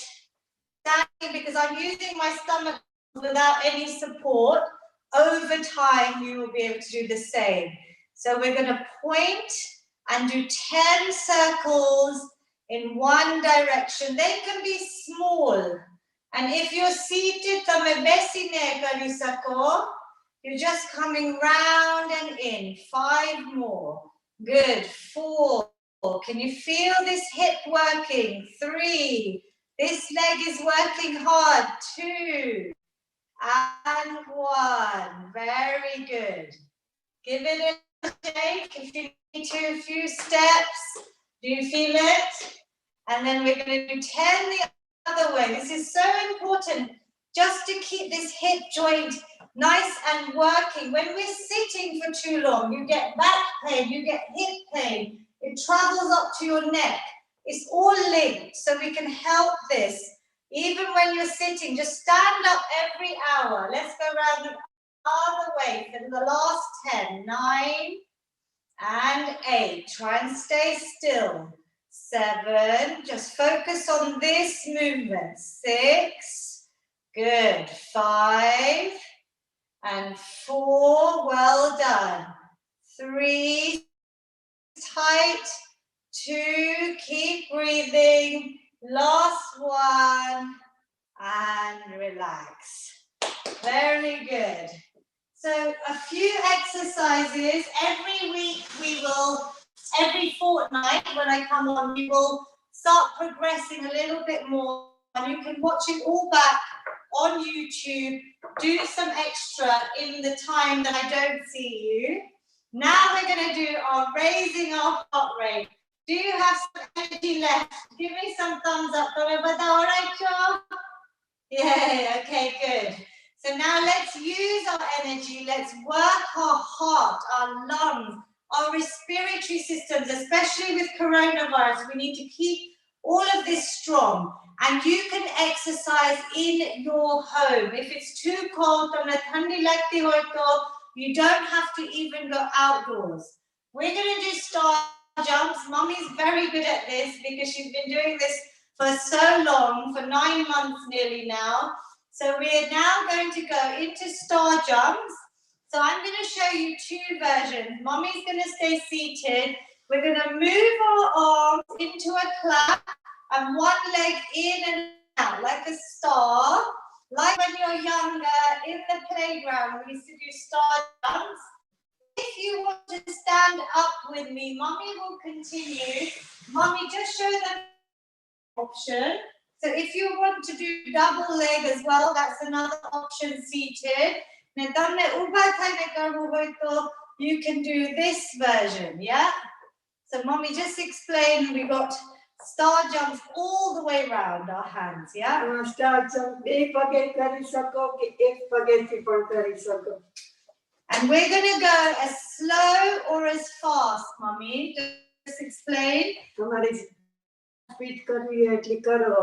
Speaker 2: standing because I'm using my stomach without any support. Over time, you will be able to do the same. So we're going to point and do 10 circles in one direction. They can be small. And if you're seated, you're just coming round and in. 5 more. Good. 4. Can you feel this hip working? 3. This leg is working hard. 2 and 1. Very good. Give it a shake if you need to, a few steps. Do you feel it? And then we're going to do 10 the other way. This is so important just to keep this hip joint nice and working. When we're sitting for too long, you get back pain, you get hip pain. It travels up to your neck. It's all linked, so we can help this. Even when you're sitting, just stand up every hour. Let's go around the other way for the last 10, 9 and 8. Try and stay still. 7, just focus on this movement. 6, good. 5 and 4, well done. 3, tight. 2, keep breathing. Last one, and relax. Very good. So a few exercises every week. Every fortnight when I come on, we will start progressing a little bit more. And you can watch it all back on YouTube. Do some extra in the time that I don't see you. Now we're going to do our raising our heart rate. Do you have some energy left? Give me some thumbs up. All right, Joe? Yeah, okay, good. So now let's use our energy. Let's work our heart, our lungs, our respiratory systems, especially with coronavirus. We need to keep all of this strong. And you can exercise in your home. If it's too cold, you don't have to even go outdoors. We're going to do star jumps. Mommy's very good at this because she's been doing this for so long, for 9 months nearly now. So we're now going to go into star jumps. So I'm going to show you 2 versions. Mommy's going to stay seated. We're going to move our arms into a clap and one leg in and out like a star. Like when you're younger in the playground, we used to do star jumps. If you want to stand up with me, Mommy will continue. Mommy, just show them option. So if you want to do double leg as well, that's another option seated. You can do this version, yeah? So Mommy, just explain, we got star jumps all the way around our hands, yeah?
Speaker 3: Star jump,
Speaker 2: and we're going to go as slow or as fast, Mommy. Just explain.
Speaker 3: Speed કરવી એટલી કરો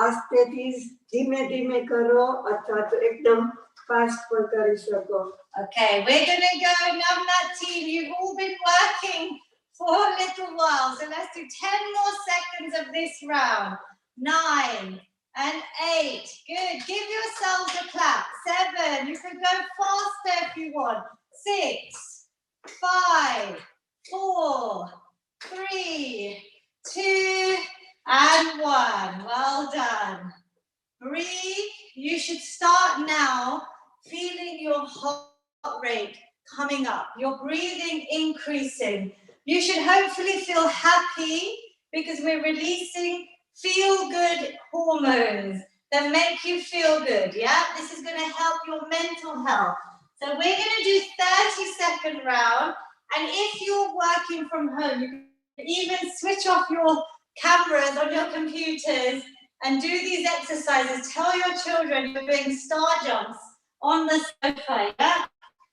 Speaker 3: આસ્તેથી ધીમે ધીમે કરો અથવા તો એકદમ fast પણ કરી શકો.
Speaker 2: Okay, we're going to go Navnat team. You've all been working for a little while, so let's do 10 more seconds of this round. 9 and 8. Good. Give yourselves a clap. 7. You can go faster if you want. 6, 5, 4, 3, 2, and 1. Well done. Breathe. You should start now feeling your heart rate coming up, your breathing increasing. You should hopefully feel happy because we're releasing feel-good hormones that make you feel good, yeah? This is going to help your mental health. So we're going to do 30-second round, and if you're working from home, you can even switch off your cameras on your computers and do these exercises. Tell your children you're doing star jumps on the sofa, yeah?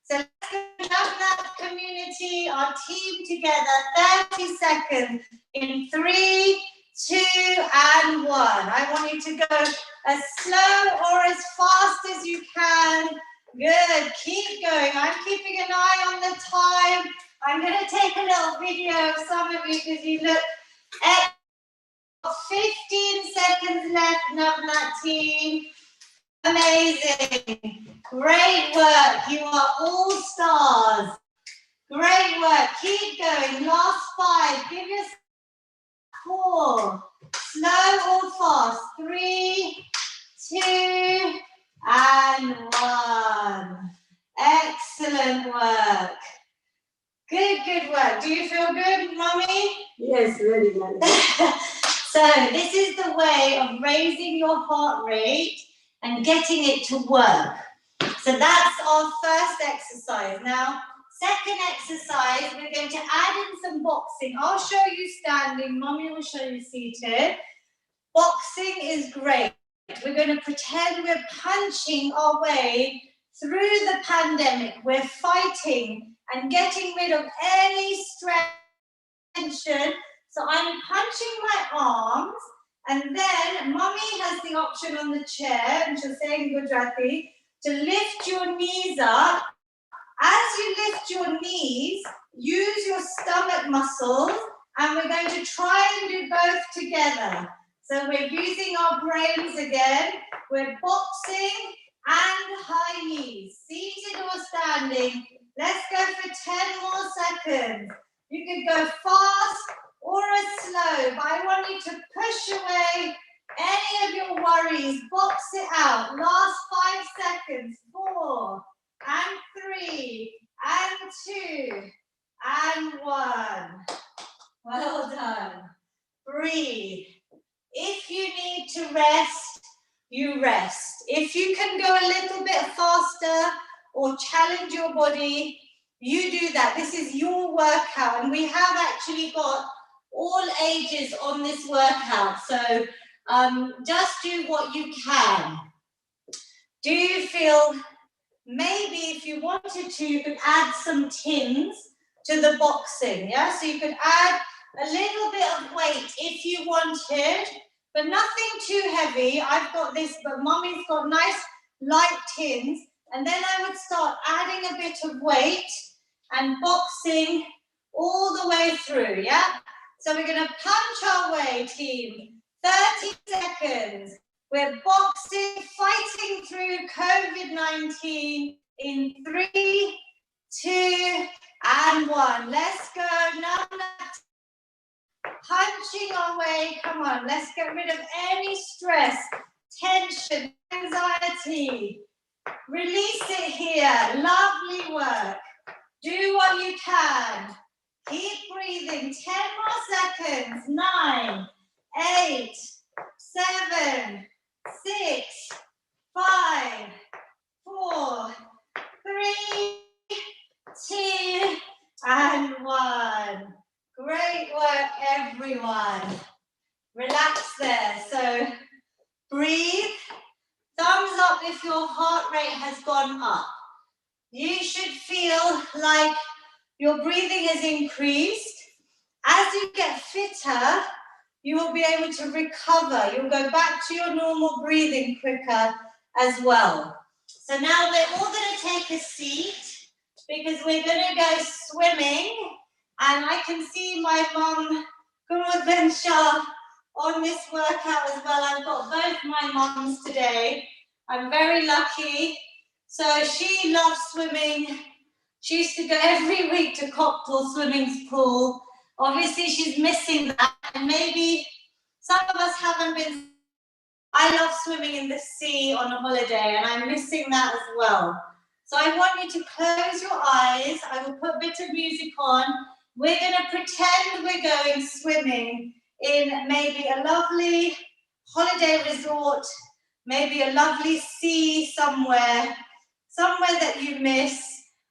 Speaker 2: So let's go have that community, our team together, 30 seconds in 3, 2, and 1. I want you to go as slow or as fast as you can. Good, keep going. I'm keeping an eye on the time. I'm going to take a little video of some of you because you look at 15 seconds left, Navnat team. Amazing. Great work. You are all stars. Great work. Keep going. Last 5. Give yourself 4. Slow or fast. 3, 2, and 1. Excellent work. Good work. Do you feel good, Mommy?
Speaker 3: Yes, very nice.
Speaker 2: So this is the way of raising your heart rate and getting it to work. So that's our first exercise. Now, second exercise, we're going to add in some boxing. I'll show you standing, Mommy will show you seated. Boxing is great. We're going to pretend we're punching our way through the pandemic. We're fighting and getting rid of any stress, tension. So I'm punching my arms, and then Mummy has the option on the chair, and she'll say in Gujarati, to lift your knees up. As you lift your knees, use your stomach muscles, and we're going to try and do both together. So we're using our brains again. We're boxing and high knees, seated or standing. Let's go for 10 more seconds. You could go fast or slow, but I want you to push away any of your worries. Box it out. Last 5 seconds. 4 and 3 and 2 and 1. Well done. Breathe. If you need to rest, you rest. If you can go a little bit faster or challenge your body, you do that. This is your workout, and we have actually got all ages on this workout. So just do what you can. Do you feel, maybe if you wanted to, you could add some tins to the boxing, yeah? So you could add a little bit of weight if you wanted, but nothing too heavy. I've got this, but Mummy's got nice light tins, and then I would start adding a bit of weight and boxing all the way through, yeah? So we're gonna punch our way, team. 30 seconds. We're boxing, fighting through COVID-19 in 3, 2, and 1. Let's go. Now, punching our way. Come on, let's get rid of any stress, tension, anxiety. Release it here. Lovely work. Do what you can. Keep breathing. 10 more seconds. 9, 8, 7, 6, 5, 4, 3, 2, and 1. Great work, everyone. Relax there. So breathe. Thumbs up if your heart rate has gone up. You should feel like your breathing has increased. As you get fitter, you will be able to recover. You'll go back to your normal breathing quicker as well. So now we're all going to take a seat because we're going to go swimming. And I can see my mum, Guru Shah, on this workout as well. I've got both my mums today. I'm very lucky. So she loves swimming. She used to go every week to Cocktail Swimming Pool. Obviously, she's missing that. And maybe some of us haven't been. I love swimming in the sea on a holiday, and I'm missing that as well. So I want you to close your eyes. I will put a bit of music on. We're going to pretend we're going swimming in maybe a lovely holiday resort, maybe a lovely sea somewhere that you miss.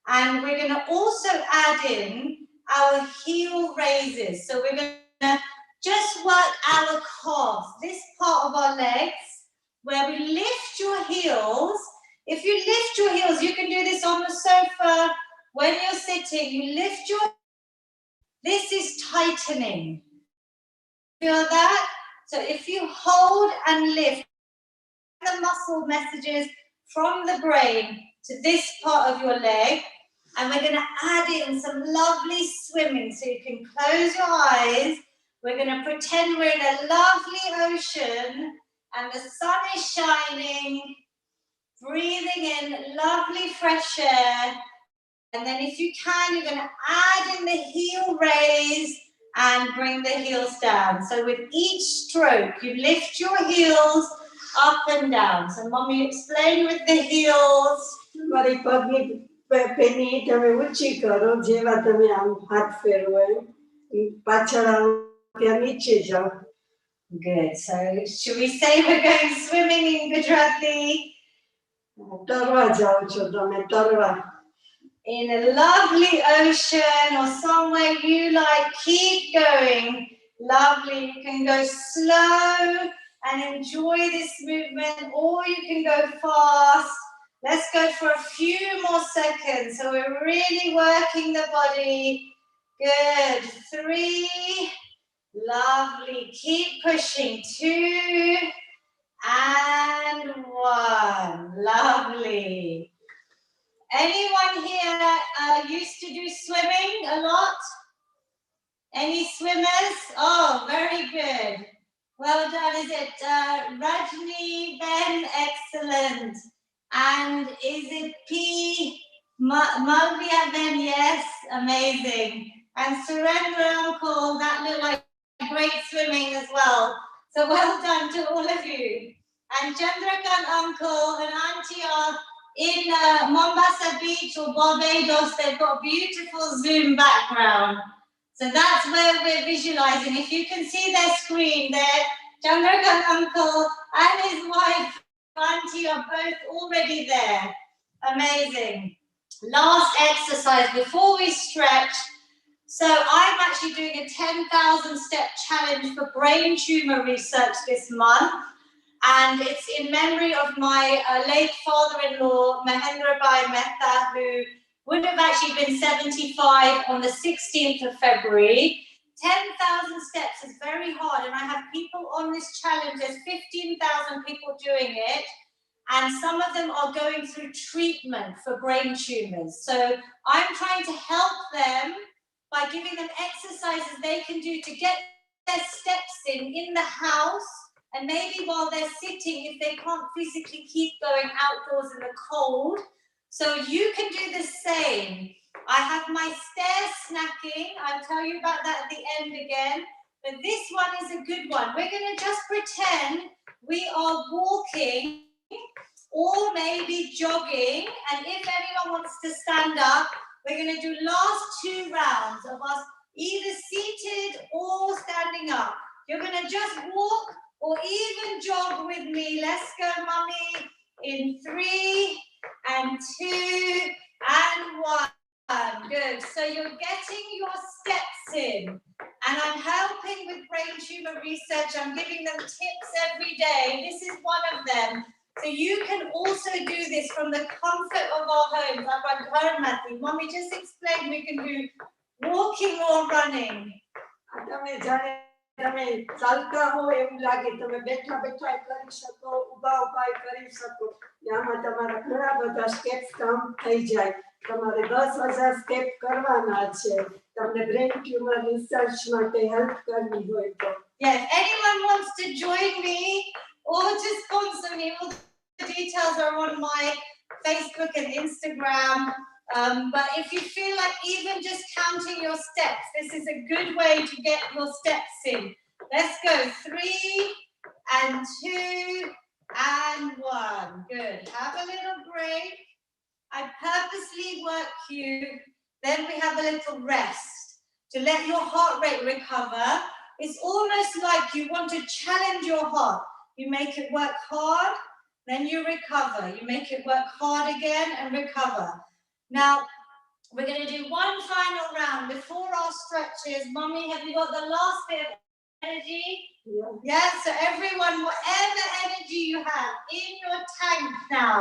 Speaker 2: And we're going to also add in our heel raises. So we're going to just work our calves, this part of our legs, where we lift your heels. If you lift your heels, you can do this on the sofa when you're sitting. You lift your, this is tightening. Feel that? So if you hold and lift the muscle messages from the brain to this part of your leg, and we're going to add in some lovely swimming. So you can close your eyes. We're going to pretend we're in a lovely ocean and the sun is shining. Breathing in lovely fresh air. And then if you can, you're going to add in the heel raise and bring the heels down. So with each stroke, you lift your heels up and down. So Mommy, explain with the heels.
Speaker 3: મારી પગની penny તમે ઊંચી કરો જેવા તમે આમ હાથ ફેરવો પાછળ આવો ત્યાં નીચે જાઓ.
Speaker 2: Good. So should we say we're going swimming in Gujarati?
Speaker 3: તરવા જાઓ છો તમે તરવા.
Speaker 2: In a lovely ocean or somewhere you like, keep going. Lovely. You can go slow and enjoy this movement, or you can go fast. Let's go for a few more seconds. So we're really working the body. Good. 3. Lovely. Keep pushing. 2 and 1. Lovely. Anyone here used to do swimming a lot? Any swimmers? Oh, very good. Well done. Is it Rajni, Ben? Excellent. And is it P? Malvia, Ben? Yes, amazing. And Surendra Uncle, that looked like great swimming as well. So well done to all of you. And Chandrakant Uncle and Auntie are in Mombasa Beach or Barbados. They've got beautiful Zoom background. So that's where we're visualizing. If you can see their screen there, Chandrakant Uncle and his wife, Auntie, are both already there. Amazing. Last exercise before we stretch. So I'm actually doing a 10,000 step challenge for brain tumor research this month. And it's in memory of my late father-in-law, Mehta, who would have actually been 75 on the 16th of February. 10,000 steps is very hard, and I have people on this challenge. There's 15,000 people doing it, and some of them are going through treatment for brain tumors. So I'm trying to help them by giving them exercises they can do to get their steps in the house, and maybe while they're sitting, if they can't physically keep going outdoors in the cold. So you can do the same. I have my stair snacking. I'll tell you about that at the end again. But this one is a good one. We're going to just pretend we are walking or maybe jogging. And if anyone wants to stand up, we're going to do last 2 rounds of us either seated or standing up. You're going to just walk or even jog with me. Let's go, Mummy. In 3 and 2 and 1. Good. So you're getting your steps in. And I'm helping with brain tumor research. I'm giving them tips every day. This is one of them. So you can also do this from the comfort of our homes. Mommy, just explain we can do walking or running.
Speaker 3: તમે ચાલતા હો એવું લાગે તમે બેઠા બેઠા કરી શકો ઊભા ઊભા કરી શકો આમાં તમારા ઘણા બધા સ્ટેપ્સ કામ થઈ જાય તમારે 10,000 સ્ટેપ કરવાના છે તમને બ્રેન ટ્યુમર રિસર્ચ માટે હેલ્પ કરવી હોય તો
Speaker 2: Yes, anyone wants to join me or to sponsor me, all the details are on my Facebook and Instagram. But if you feel like even just counting your steps, this is a good way to get your steps in. Let's go. 3 and 2 and 1. Good. Have a little break. I purposely work you. Then we have a little rest to let your heart rate recover. It's almost like you want to challenge your heart. You make it work hard, then you recover. You make it work hard again and recover. Now, we're going to do one final round before our stretches. Mummy, have you got the last bit of energy?
Speaker 3: Yeah.
Speaker 2: Yes, so everyone, whatever energy you have in your tank now,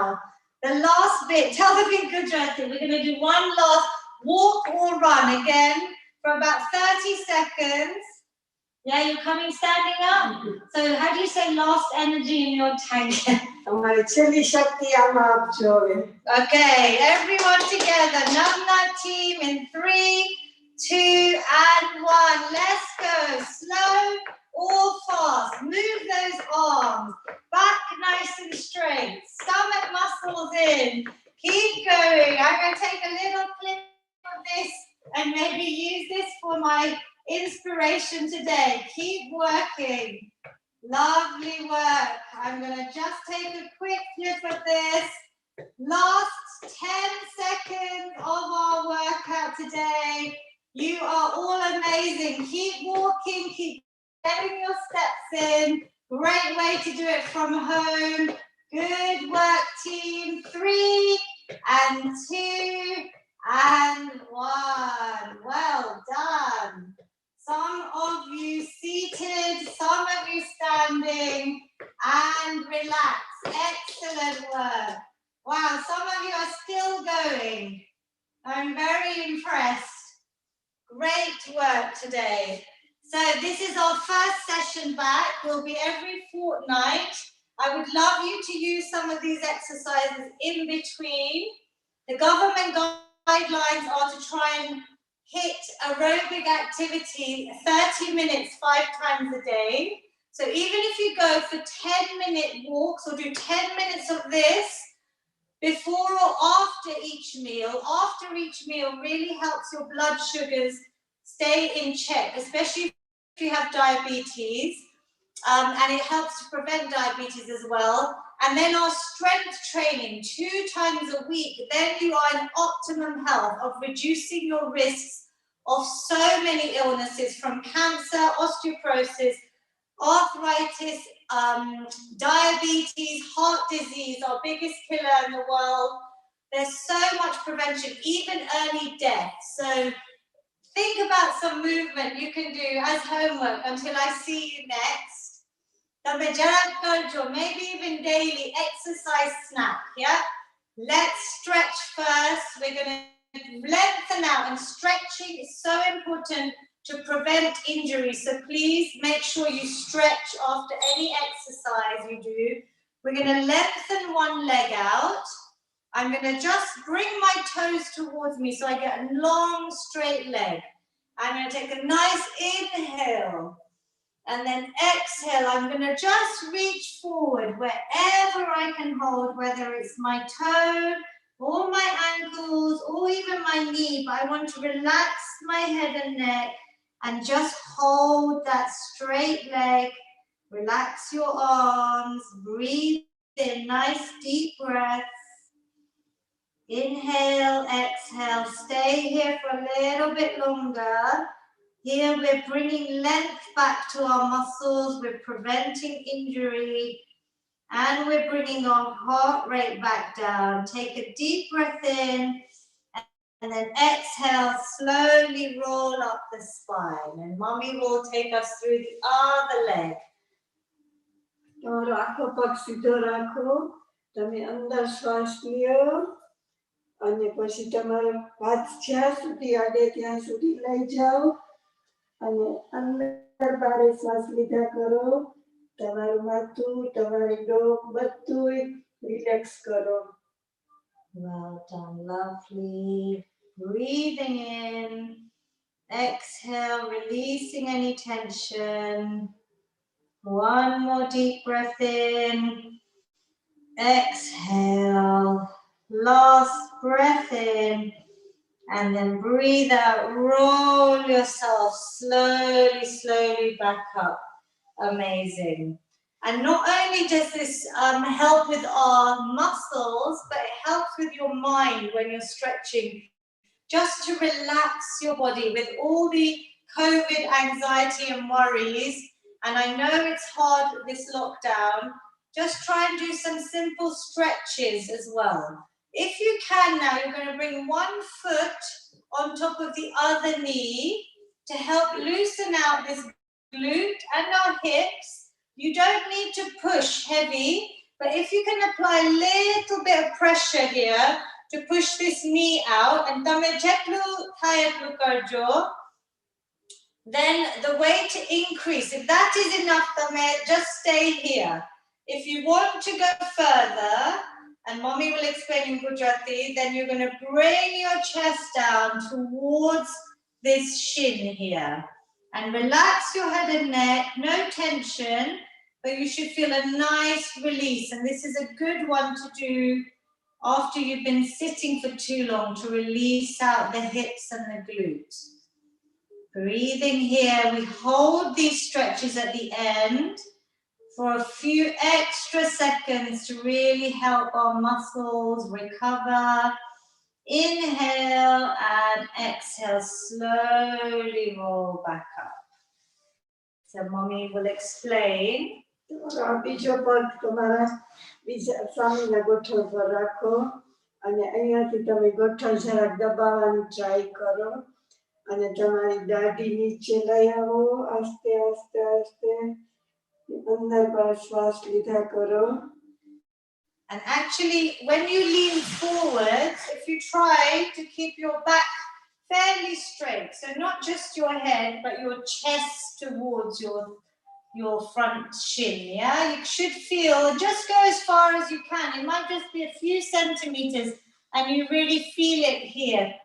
Speaker 2: the last bit, tell the big Gujarati, we're going to do one last walk or run again for about 30 seconds. Yeah, you're coming standing up? So how do you say last energy in your tank? Okay, everyone together. Namna team in 3, 2 and 1. Let's go. Slow or fast. Move those arms. Back nice and straight. Stomach muscles in. Keep going. I'm going to take a little clip of this and maybe use this for my inspiration today. Keep working. Lovely work. I'm going to just take a quick flip of this. Last 10 seconds of our workout today. You are all amazing. Keep walking, keep getting your steps in. Great way to do it from home. Good work, team. 3 and 2 and 1. Well done. Some of you seated, some of you standing. today. So this is our first session back. We'll be every fortnight. I would love you to use some of these exercises in between. The government guidelines are to try and hit aerobic activity 30 minutes 5 times a day. So even if you go for 10-minute walks or do 10 minutes of this before or after each meal really helps your blood sugars stay in check, especially if you have diabetes, and it helps to prevent diabetes as well. And then our strength training 2 times a week, then you are in optimum health of reducing your risks of so many illnesses, from cancer, osteoporosis, arthritis, diabetes, heart disease, our biggest killer in the world. There's so much prevention, even early death. So think about some movement you can do as homework until I see you next. Maybe even daily exercise snack, yeah? Let's stretch first. We're going to lengthen out, and stretching is so important to prevent injury. So please make sure you stretch after any exercise you do. We're going to lengthen one leg out. I'm going to just bring my toes towards me so I get a long straight leg. I'm going to take a nice inhale. And then exhale, I'm going to just reach forward wherever I can hold, whether it's my toe or my ankles or even my knee, but I want to relax my head and neck and just hold that straight leg. Relax your arms, breathe in, nice deep breaths. Inhale, exhale, stay here for a little bit longer. Here we're bringing length back to our muscles, we're preventing injury, and we're bringing our heart rate back down. Take a deep breath in, and then exhale, slowly roll up the spine. And Mommy will take us through the other leg.
Speaker 3: તમારો આખો પગ સીધો રાખો, તમે અંદર શ્વાસ લ્યો અને પછી તમારો હાથ જ્યાં સુધી અડે ત્યાં સુધી લઈ જાઓ અને અંદર બારે શ્વાસ લીધા કરો. તમારું માથું, તમારી ડોક બધું રિલેક્સ કરો.
Speaker 2: Well done, lovely. Breathing in, exhale, releasing any tension. One more deep breath in, exhale, last breath in, and then breathe out, roll yourself slowly, slowly back up. Amazing. And not only does this help with our muscles, but it helps with your mind when you're stretching, just to relax your body with all the COVID anxiety and worries. And I know it's hard this lockdown. Just try and do some simple stretches as well. If you can now, you're going to bring one foot on top of the other knee to help loosen out this glute and our hips. You don't need to push heavy, but if you can apply a little bit of pressure here to push this knee out, and then the way to increase, if that is enough, just stay here. If you want to go further, and Mommy will explain in Gujarati, then you're going to bring your chest down towards this shin here. And relax your head and neck, no tension, but you should feel a nice release. And this is a good one to do after you've been sitting for too long, to release out the hips and the glutes. Breathing here, we hold these stretches at the end for a few extra seconds to really help our muscles recover. Inhale and exhale, slowly roll back up. So Mommy will explain.
Speaker 3: બીજો પગ તમારા બીજા સામેના ગોઠણ પર રાખો અને અહીંયાથી તમે ગોઠણ જરાક દબાવવાની ટ્રાય કરો અને તમારી દાઢી નીચે લઈ આવો. આસ્તે આસ્તે આસ્તે અંદર પર શ્વાસ લીધા કરો.
Speaker 2: And actually, when you lean forward, if you try to keep your back fairly straight. So not just your head, but your chest towards your front shin, yeah? You should feel, just go as far as you can. It might just be a few centimeters and you really feel it here.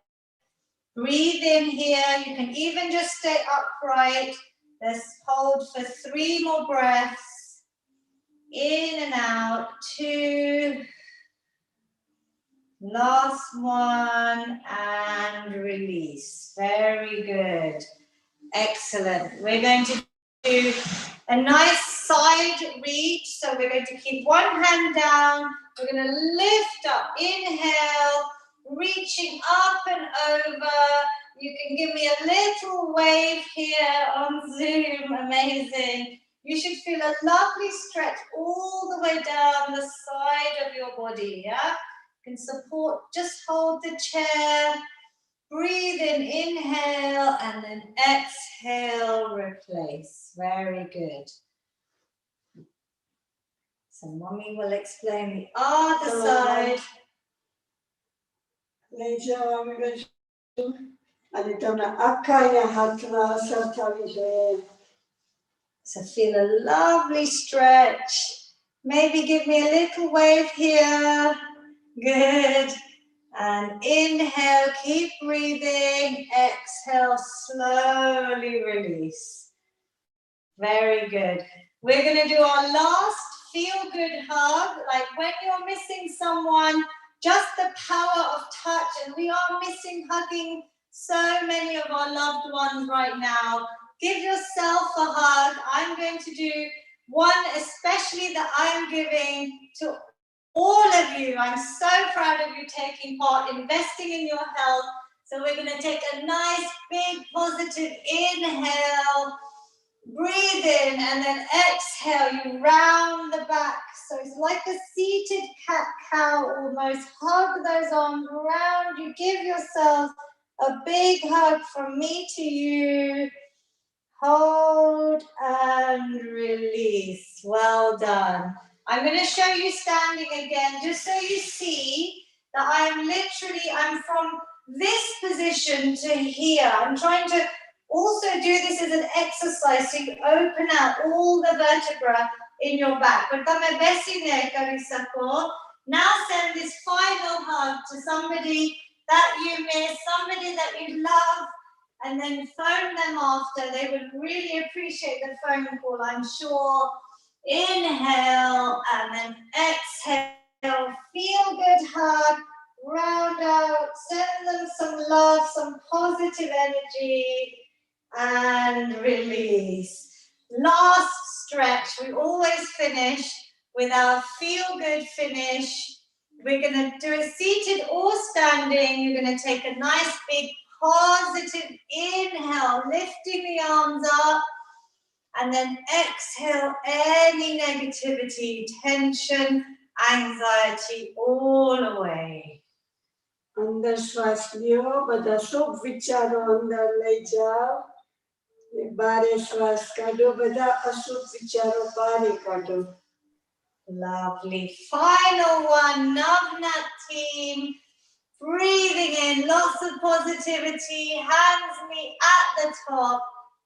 Speaker 2: Breathe in here. You can even just stay upright. Let's hold for 3 more breaths. In and out, 2. Last one and release. Very good. Excellent. We're going to do a nice side reach. So we're going to keep one hand down. We're going to lift up. Inhale, reaching up and over. You can give me a little wave here on Zoom. Amazing. You should feel a lovely stretch all the way down the side of your body, yeah? You can support, just hold the chair. Breathe in, inhale, and then exhale, replace. Very good. So mommy will explain the other side. So feel a lovely stretch. Maybe give me a little wave here. Good. And inhale, keep breathing. Exhale, slowly release. Very good. We're going to do our last feel-good hug. Like when you're missing someone, just the power of touch. And we are missing hugging so many of our loved ones right now. Give yourself a hug. I'm going to do one especially that I'm giving to all of you. I'm so proud of you taking part, investing in your health. So we're going to take a nice, big, positive inhale. Breathe in and then exhale. You round the back. So it's like a seated cat-cow almost. Hug those arms around you. Give yourself a big hug from me to you. Hold and release. Well done. I'm going to show you standing again, just so you see that I'm from this position to here. I'm trying to also do this as an exercise so you open out all the vertebra in your back. Now send this final hug to somebody that you miss, somebody that you love, and then phone them after. They would really appreciate the phone call, I'm sure. Inhale and then exhale. Feel good hug. Round out. Send them some love, some positive energy. And release. Last stretch. We always finish with our feel good finish. We're going to do it seated or standing. You're going to take a nice big positive inhale, lifting the arms up, and then exhale any negativity, tension, anxiety all away.
Speaker 3: અંદર શ્વાસ લ્યો બધા શુભ વિચારો અંદર લઈ જાઓ બારે શ્વાસ કાઢો બધા અશુભ વિચારો બારે કાઢો.
Speaker 2: Lovely. Final one, Navnat team. Breathing in, lots of positivity, hands meet at the top,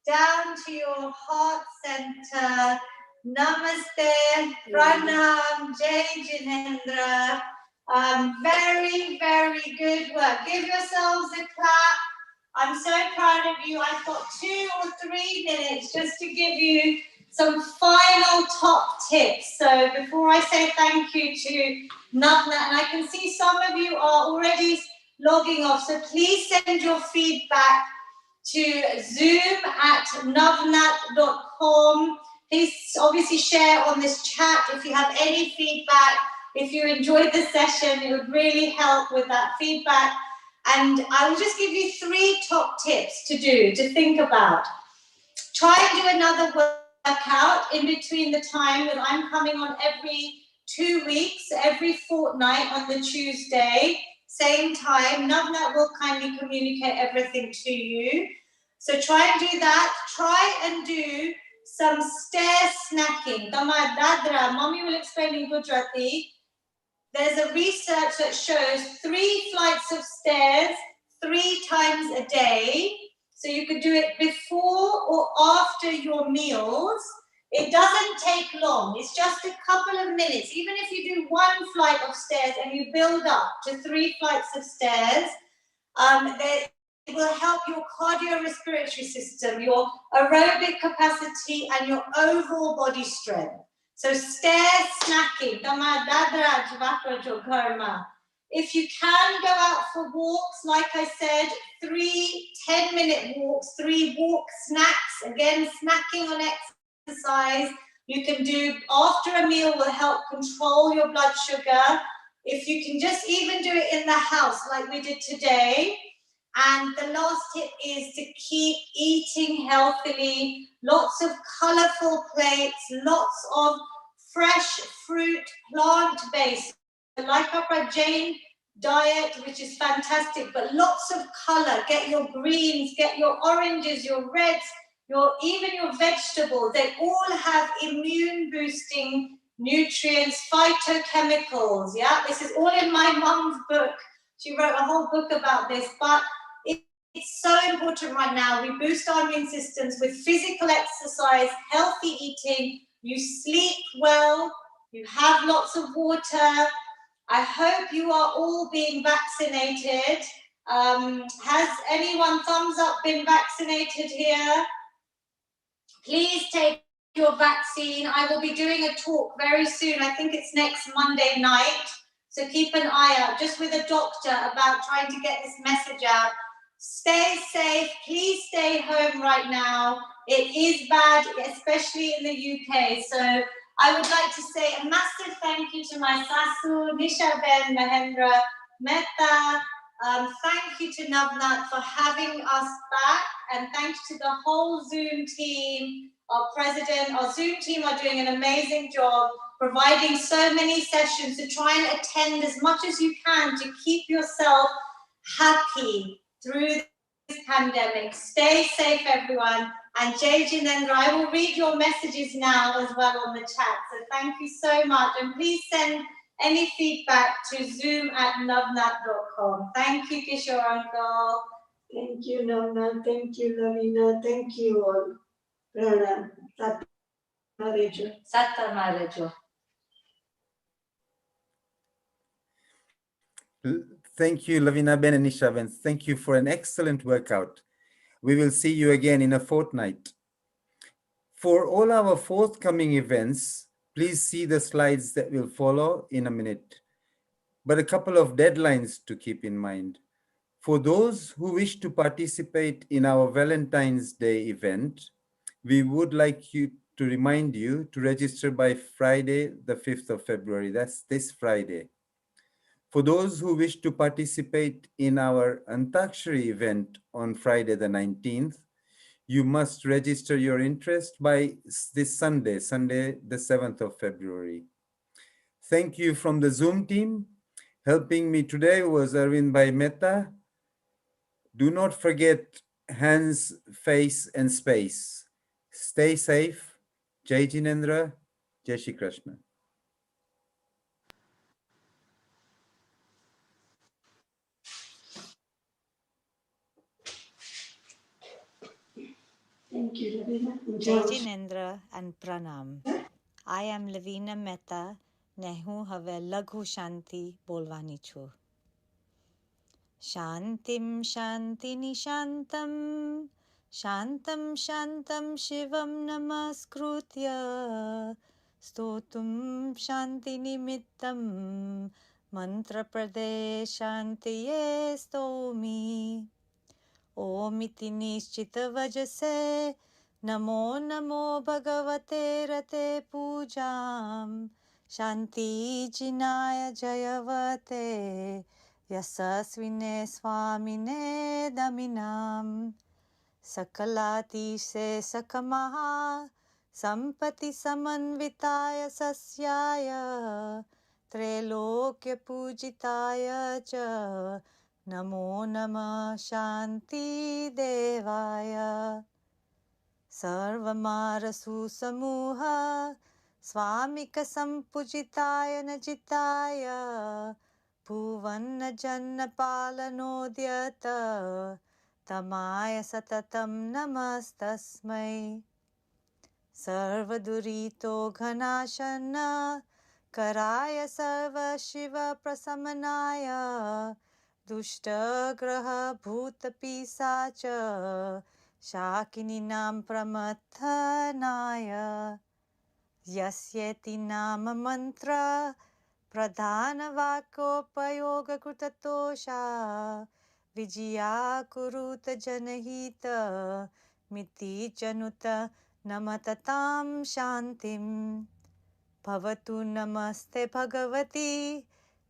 Speaker 2: down to your heart center. Namaste, Pranam, Jai Jinendra. Very, very good work. Give yourselves a clap. I'm so proud of you. I've got 2 or 3 minutes just to give you some final top tips. So before I say thank you to Navnat, and I can see some of you are already logging off, so please send your feedback to zoom@navnat.com. Please obviously share on this chat if you have any feedback. If you enjoyed the session, it would really help with that feedback. And I will just give you 3 top tips to do, to think about. Try and do another workout in between the time that I'm coming on every 2 weeks, every fortnight on the Tuesday, same time. Navnat will kindly communicate everything to you. So try and do that. Try and do some stair snacking. Dadra, mommy will explain in Gujarati. There's a research that shows 3 flights of stairs, 3 times a day. So you could do it before or after your meals. It doesn't take long. It's just a couple of minutes. Even if you do 1 flight of stairs and you build up to 3 flights of stairs, it will help your cardiorespiratory system, your aerobic capacity, and your overall body strength. So stairs snacking. If you can go out for walks, like I said, 3 10-minute walks, 3 walk snacks. Again, snacking on exercise. You can do after a meal will help control your blood sugar. If you can just even do it in the house like we did today. And the last tip is to keep eating healthily. Lots of colorful plates, lots of fresh fruit, plant-based. Like our Jane diet, which is fantastic, but lots of color. Get your greens, get your oranges, your reds, even your vegetables. They all have immune boosting nutrients, phytochemicals. Yeah, this is all in my mum's book. She wrote a whole book about this, but it's so important right now. We boost our immune systems with physical exercise, healthy eating. You sleep well, you have lots of water. I hope you are all being vaccinated. Has anyone, thumbs up, been vaccinated here? Please take your vaccine. I will be doing a talk very soon. I think it's next Monday night. So keep an eye out, just with a doctor, about trying to get this message out. Stay safe. Please stay home right now. It is bad, especially in the UK. So I would like to say a massive thank you to my Sasu, Nishaben, Mahendra, Mehta. Thank you to Navnat for having us back, and thanks to the whole Zoom team. Our president, our Zoom team are doing an amazing job providing so many sessions to try and attend as much as you can to keep yourself happy through this pandemic. Stay safe, everyone. And Jay Jinendra, I will read your messages now as well on the chat. So thank you so much. And please send any feedback to zoom@navnat.com. Thank you, Kishore Uncle.
Speaker 3: Thank you, Navna. Thank you, Lavina. Thank you all. Pranam.
Speaker 2: Satta Marajo.
Speaker 1: Thank you, Lavina Ben and Nisha Ben. Thank you for an excellent workout. We will see you again in a fortnight. For all our forthcoming events, please see the slides that will follow in a minute. But a couple of deadlines to keep in mind. For those who wish to participate in our Valentine's Day event, we would like to remind you to register by Friday, the 5th of February. That's this Friday. For those who wish to participate in our Antakshari event on Friday, the 19th, you must register your interest by this Sunday, the 7th of February. Thank you from the Zoom team. Helping me today was Arvind Bhai Mehta. Do not forget hands, face, and space. Stay safe. Jai Jinendra. Jai Shri Krishna.
Speaker 3: Thank you, Lavina.
Speaker 4: Jai Jinendra and Pranam. I am Lavina Mehta. Nehu have laghu shanti bolvani chu. Shantim shantini shantam. Shantam shantam shivam namaskrutya. Stotum shantini mittam. Mantra pradesh shantiye stomi. ओमिति निश्चित वजसे नमो नमो भगवते रते पूजाम शांति जिनाय जयवते यशस्विने स्वामिने दमिनाम सकलातिशे सकमहा संपत्ति समन्विताय सस्याय त्रैलोक्य पूजिताय च नमो नमः शांति देवाय सर्वमारसु समूह स्वामिक संपूजिताय नजिताय भुवन्नजन्नपालनोद्यत तमाय सततं नमस्तस्मै सर्वदुरितो घनाशन्न कराय सर्वशिवप्रशमनाय दुष्टग्रहभूतपिशाच शाकिनीनां प्रमथनाय यस्येति नाम मन्त्र प्रधानवाक्योपयोगकृततोषा विजया कुरुत जनहित मिति जनुत नमततां शान्तिं भवतु नमस्ते भगवती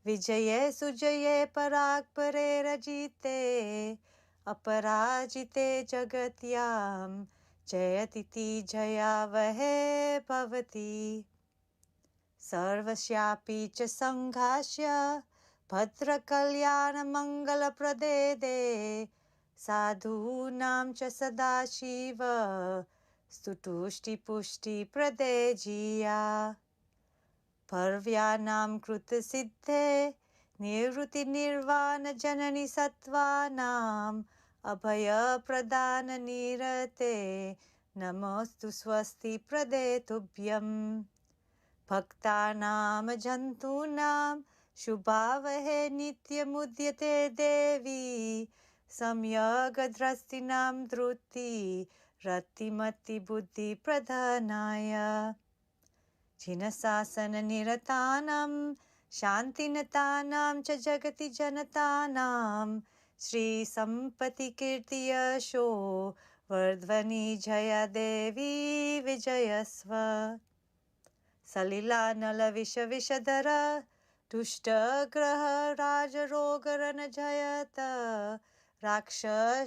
Speaker 4: विजये सुजये पराक्परे रजिते अपराजिते जगत्यां जयतीति जया वहे भवति सर्वस्यापि च सङ्घास्य भद्रकल्याणमङ्गलप्रदे दे साधूनां च सदाशिव स्तुतुष्टिपुष्टिप्रदे जिया पर्व्यानां कृतसिद्धे निवृत्तिनिर्वाणजननि सत्त्वानाम् अभयप्रदाननिरते नमोऽस्तु स्वस्ति प्रदे तुभ्यम् भक्तानां जन्तूनां शुभावहे नित्यमुद्यते देवी सम्यग्द्रष्टिनां धृति रतिमतिबुद्धिप्रधानाय जिनशासननिरतानां शान्तिनतानां च जगति जनतानां श्रीसम्पत्तिकीर्तियशो वर्ध्वनि जया देवी विजयस्व सलिलानलविषविषधर दुष्टग्रह राजरोगरनजयत राक्षसरिपुगणमारी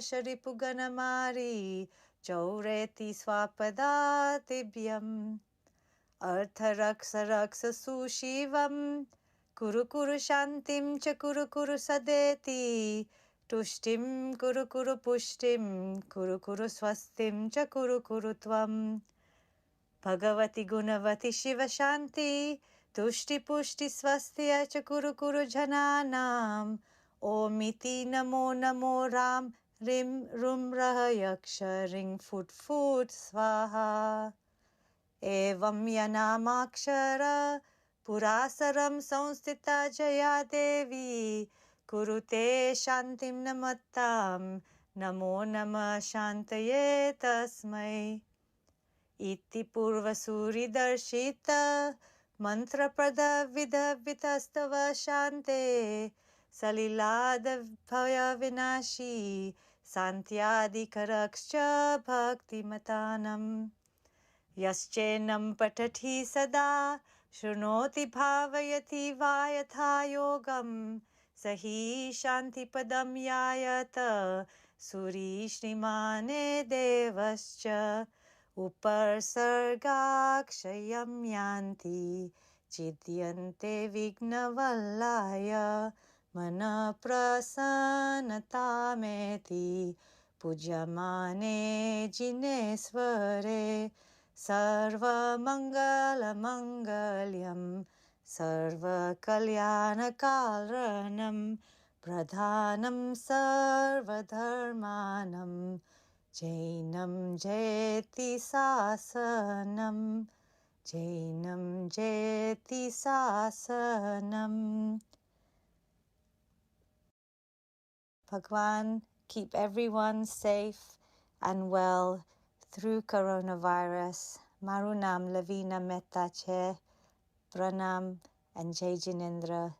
Speaker 4: चौरेति स्वापदातिभ्यम् अर्थरक्ष रक्ष सुशिवं कुरु कुरु शान्तिं च कुरु कुरु सदेति तुष्टिं कुरु पुष्टिं कुरु स्वस्तिं च कुरु त्वम् भगवति गुणवति शिवशान्ति तुष्टिपुष्टि स्वस्ति च कुरु जनानाम् ओमिति नमो नमो रां ह्रीं रुं रः यक्ष ह्रीं फुट् स्वाहा एवं यनामाक्षर पुरासरं संस्थिता जया देवी कुरुते शान्तिं नमतां नमो नमः शान्तये तस्मै इति पूर्वसूरिदर्शित मन्त्रप्रदविधवितस्तव शान्ते सलिलादभयविनाशी शान्त्यादिकरश्च भक्तिमतानम् यश्चैनं पठति सदा शृणोति भावयति वा यथा योगं स हि शान्तिपदं यायत सूरी श्रीमाने देवश्च उपसर्गाक्षयं यान्ति चिद्यन्ते विघ्नवल्लाय मनःप्रसन्नतामेति पूज्यमाने जिनेश्वरे सर्वमङ्गलमङ्गल्यं सर्वकल्याणकारणं प्रधानं सर्वधर्मानं जैनं जयति शासनं जैनं जयति शासनम् Bhagwan, keep everyone safe and well through coronavirus. Marunam Lavina Mehta Che, Pranam and Jai Jinendra.